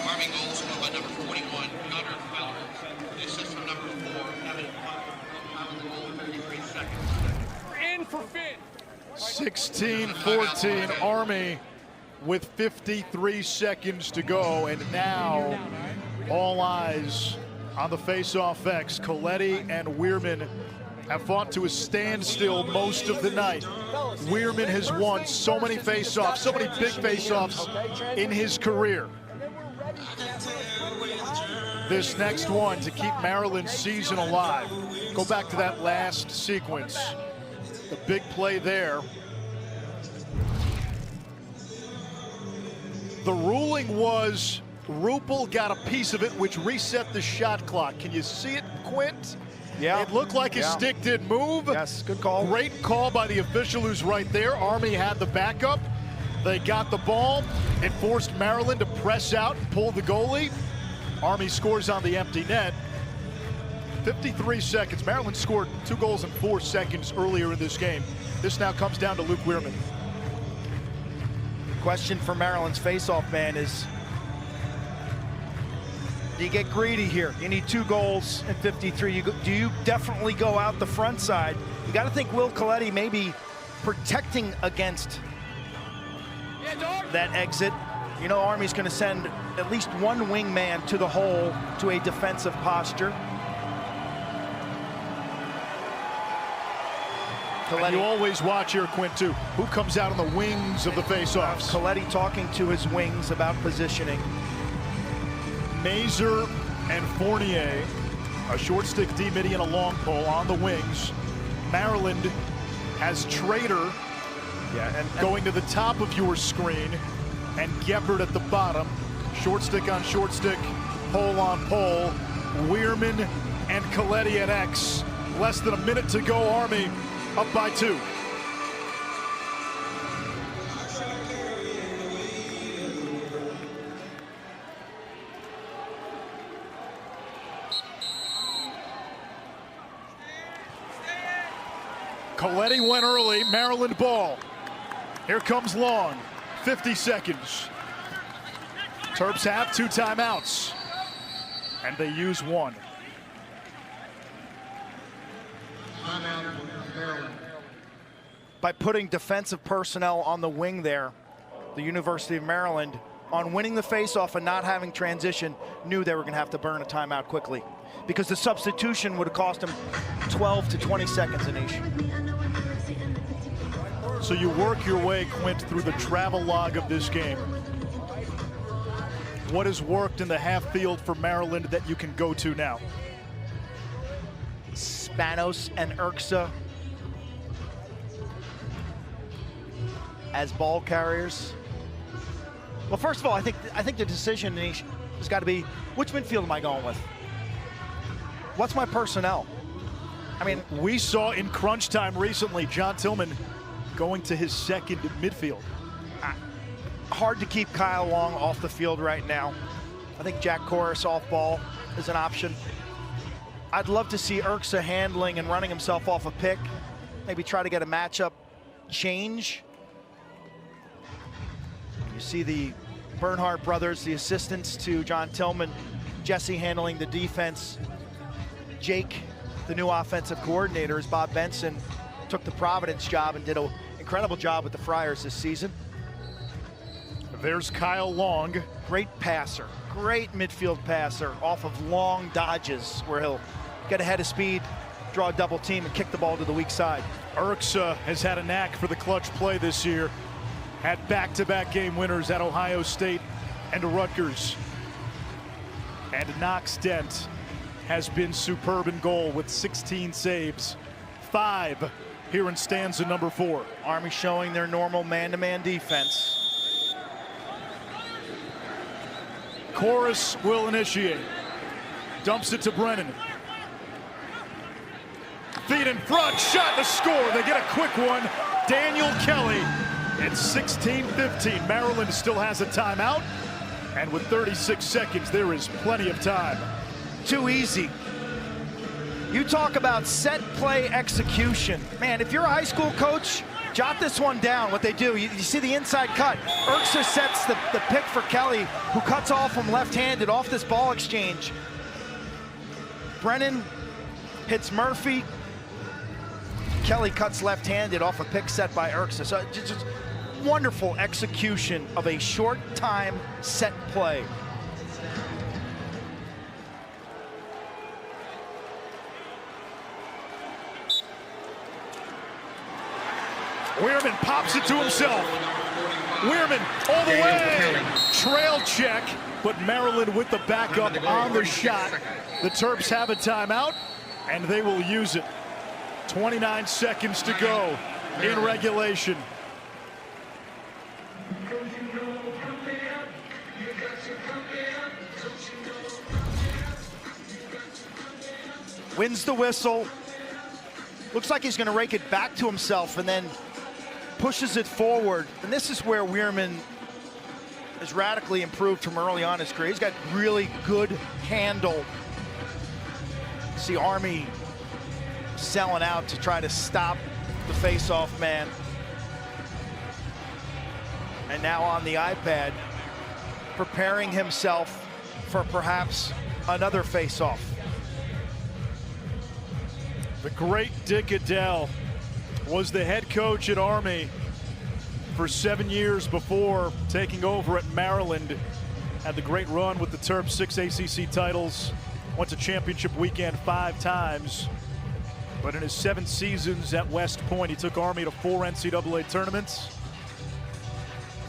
Army goals by number 41, Gunnar Feller. Assist from number 4, Kevin goal 33 seconds. In for Finn. 16-14, Army with 53 seconds to go, and now all eyes on the face-off X. Coletti and Weirman have fought to a standstill most of the night. Weirman has won so many face-offs, so many big face-offs in his career. This next one to keep Maryland's season alive. Go back to that last sequence. The big play there. The ruling was Rupel got a piece of it, which reset the shot clock. Can you see it, Quint? Yeah. It looked like his stick did move. Yes, good call. Great call by the official who's right there. Army had the backup. They got the ball. It forced Maryland to press out and pull the goalie. Army scores on the empty net. 53 seconds. Maryland scored 2 goals in 4 seconds earlier in this game. This now comes down to Luke Weirman. Question for Maryland's face-off man is, do you get greedy here? You need 2 goals in 53. Do you definitely go out the front side? You got to think Will Coletti may be protecting against that exit. You know, Army's going to send at least 1 wingman to the hole to a defensive posture. And you always watch here, Quint, too. Who comes out on the wings of the face-offs? Coletti talking to his wings about positioning. Mazer and Fournier, a short stick D-midi and a long pole on the wings. Maryland has Trader going to the top of your screen, and Geppert at the bottom. Short stick on short stick, pole on pole. Weirman and Coletti at X. Less than a minute to go, Army up by 2. Coletti went early, Maryland ball. Here comes Long, 50 seconds. Terps have 2 timeouts, and they use 1. By putting defensive personnel on the wing there, the University of Maryland, on winning the faceoff and not having transition, knew they were going to have to burn a timeout quickly, because the substitution would have cost them 12 to 20 seconds, Anish. So you work your way, Quint, through the travel log of this game. What has worked in the half field for Maryland that you can go to now? Spanos and Urksa. as ball carriers? Well, first of all, I think the decision, Anish, has got to be, which midfield am I going with? What's my personnel? I mean, we saw in crunch time recently, John Tillman going to his second midfield. Hard to keep Kyle Long off the field right now. I think Jack Corus off ball is an option. I'd love to see Urksa handling and running himself off a pick. Maybe try to get a matchup change. You see the Bernhardt brothers, the assistants to John Tillman, Jesse handling the defense. Jake, the new offensive coordinator, as Bob Benson took the Providence job and did an incredible job with the Friars this season. There's Kyle Long. Great passer, great midfield passer off of long dodges where he'll get ahead of speed, draw a double team, and kick the ball to the weak side. Urksa has had a knack for the clutch play this year. Had back-to-back game winners at Ohio State and Rutgers. And Knox Dent has been superb in goal with 16 saves, 5 here in stanza number 4. Army showing their normal man-to-man defense. Corus will initiate. Dumps it to Brennan. Feet in front, shot to score. They get a quick one. Daniel Kelly. It's 16-15. Maryland still has a timeout. And with 36 seconds, there is plenty of time. Too easy. You talk about set play execution. Man, if you're a high school coach, jot this one down, what they do. You see the inside cut. Urksa sets the pick for Kelly, who cuts off from left-handed off this ball exchange. Brennan hits Murphy. Kelly cuts left-handed off a pick set by Urksa. So just wonderful execution of a short time set play. Weirman pops it to himself. Weirman all the way. Trail check, but Maryland with the backup on the shot. The Terps have a timeout, and they will use it. 29 seconds to go in regulation. Wins the whistle. Looks like he's going to rake it back to himself and then pushes it forward. And this is where Weirman has radically improved from early on in his career. He's got really good handle. See Army selling out to try to stop the face-off man. And now on the iPad, preparing himself for perhaps another face-off. The great Dick Adele was the head coach at Army for 7 years before taking over at Maryland. Had the great run with the Terps, 6 ACC titles, went to championship weekend 5 times. But in his 7 seasons at West Point, he took Army to 4 NCAA tournaments.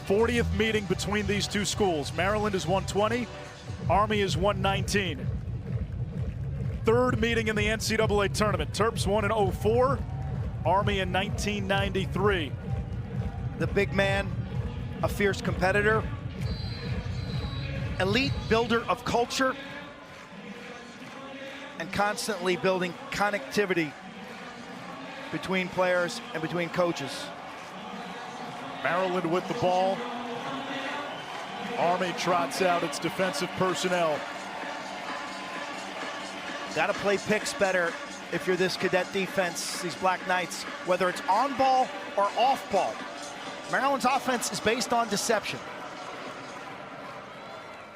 40th meeting between these two schools. Maryland is 120, Army is 119. 3rd meeting in the NCAA tournament. Terps won in 04, Army in 1993. The big man, a fierce competitor, elite builder of culture, and constantly building connectivity between players and between coaches. Maryland with the ball. Army trots out its defensive personnel. Got to play picks better if you're this cadet defense, these Black Knights, whether it's on ball or off ball. Maryland's offense is based on deception.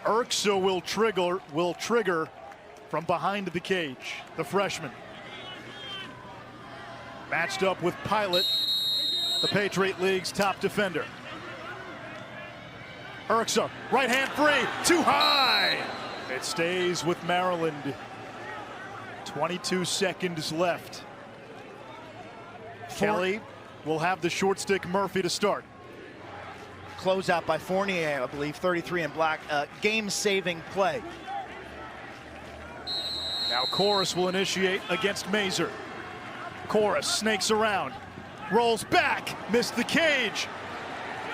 Urksa will trigger from behind the cage, the freshman. Matched up with Pilot, the Patriot League's top defender. Urksa, right hand free, too high. It stays with Maryland. 22 seconds left. Kelly will have the short stick Murphy to start. Closeout by Fournier, I believe, 33 in black. Game-saving play. Now Corus will initiate against Mazer. Corus snakes around, rolls back, missed the cage.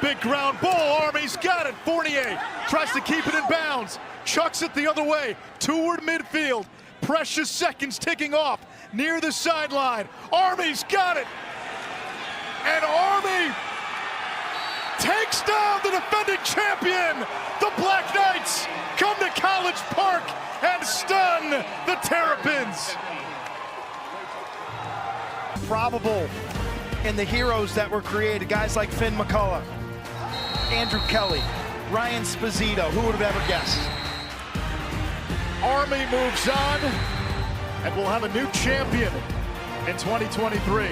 Big ground ball. Army's got it. Fournier tries to keep it in bounds. Chucks it the other way toward midfield. Precious seconds ticking off near the sideline. Army's got it. And Army takes down the defending champion. The Black Knights come to College Park and stun the Terrapins. Probable in the heroes that were created, guys like Finn McCullough, Andrew Kelly, Ryan Sposito. Who would have ever guessed? Army moves on and will have a new champion in 2023.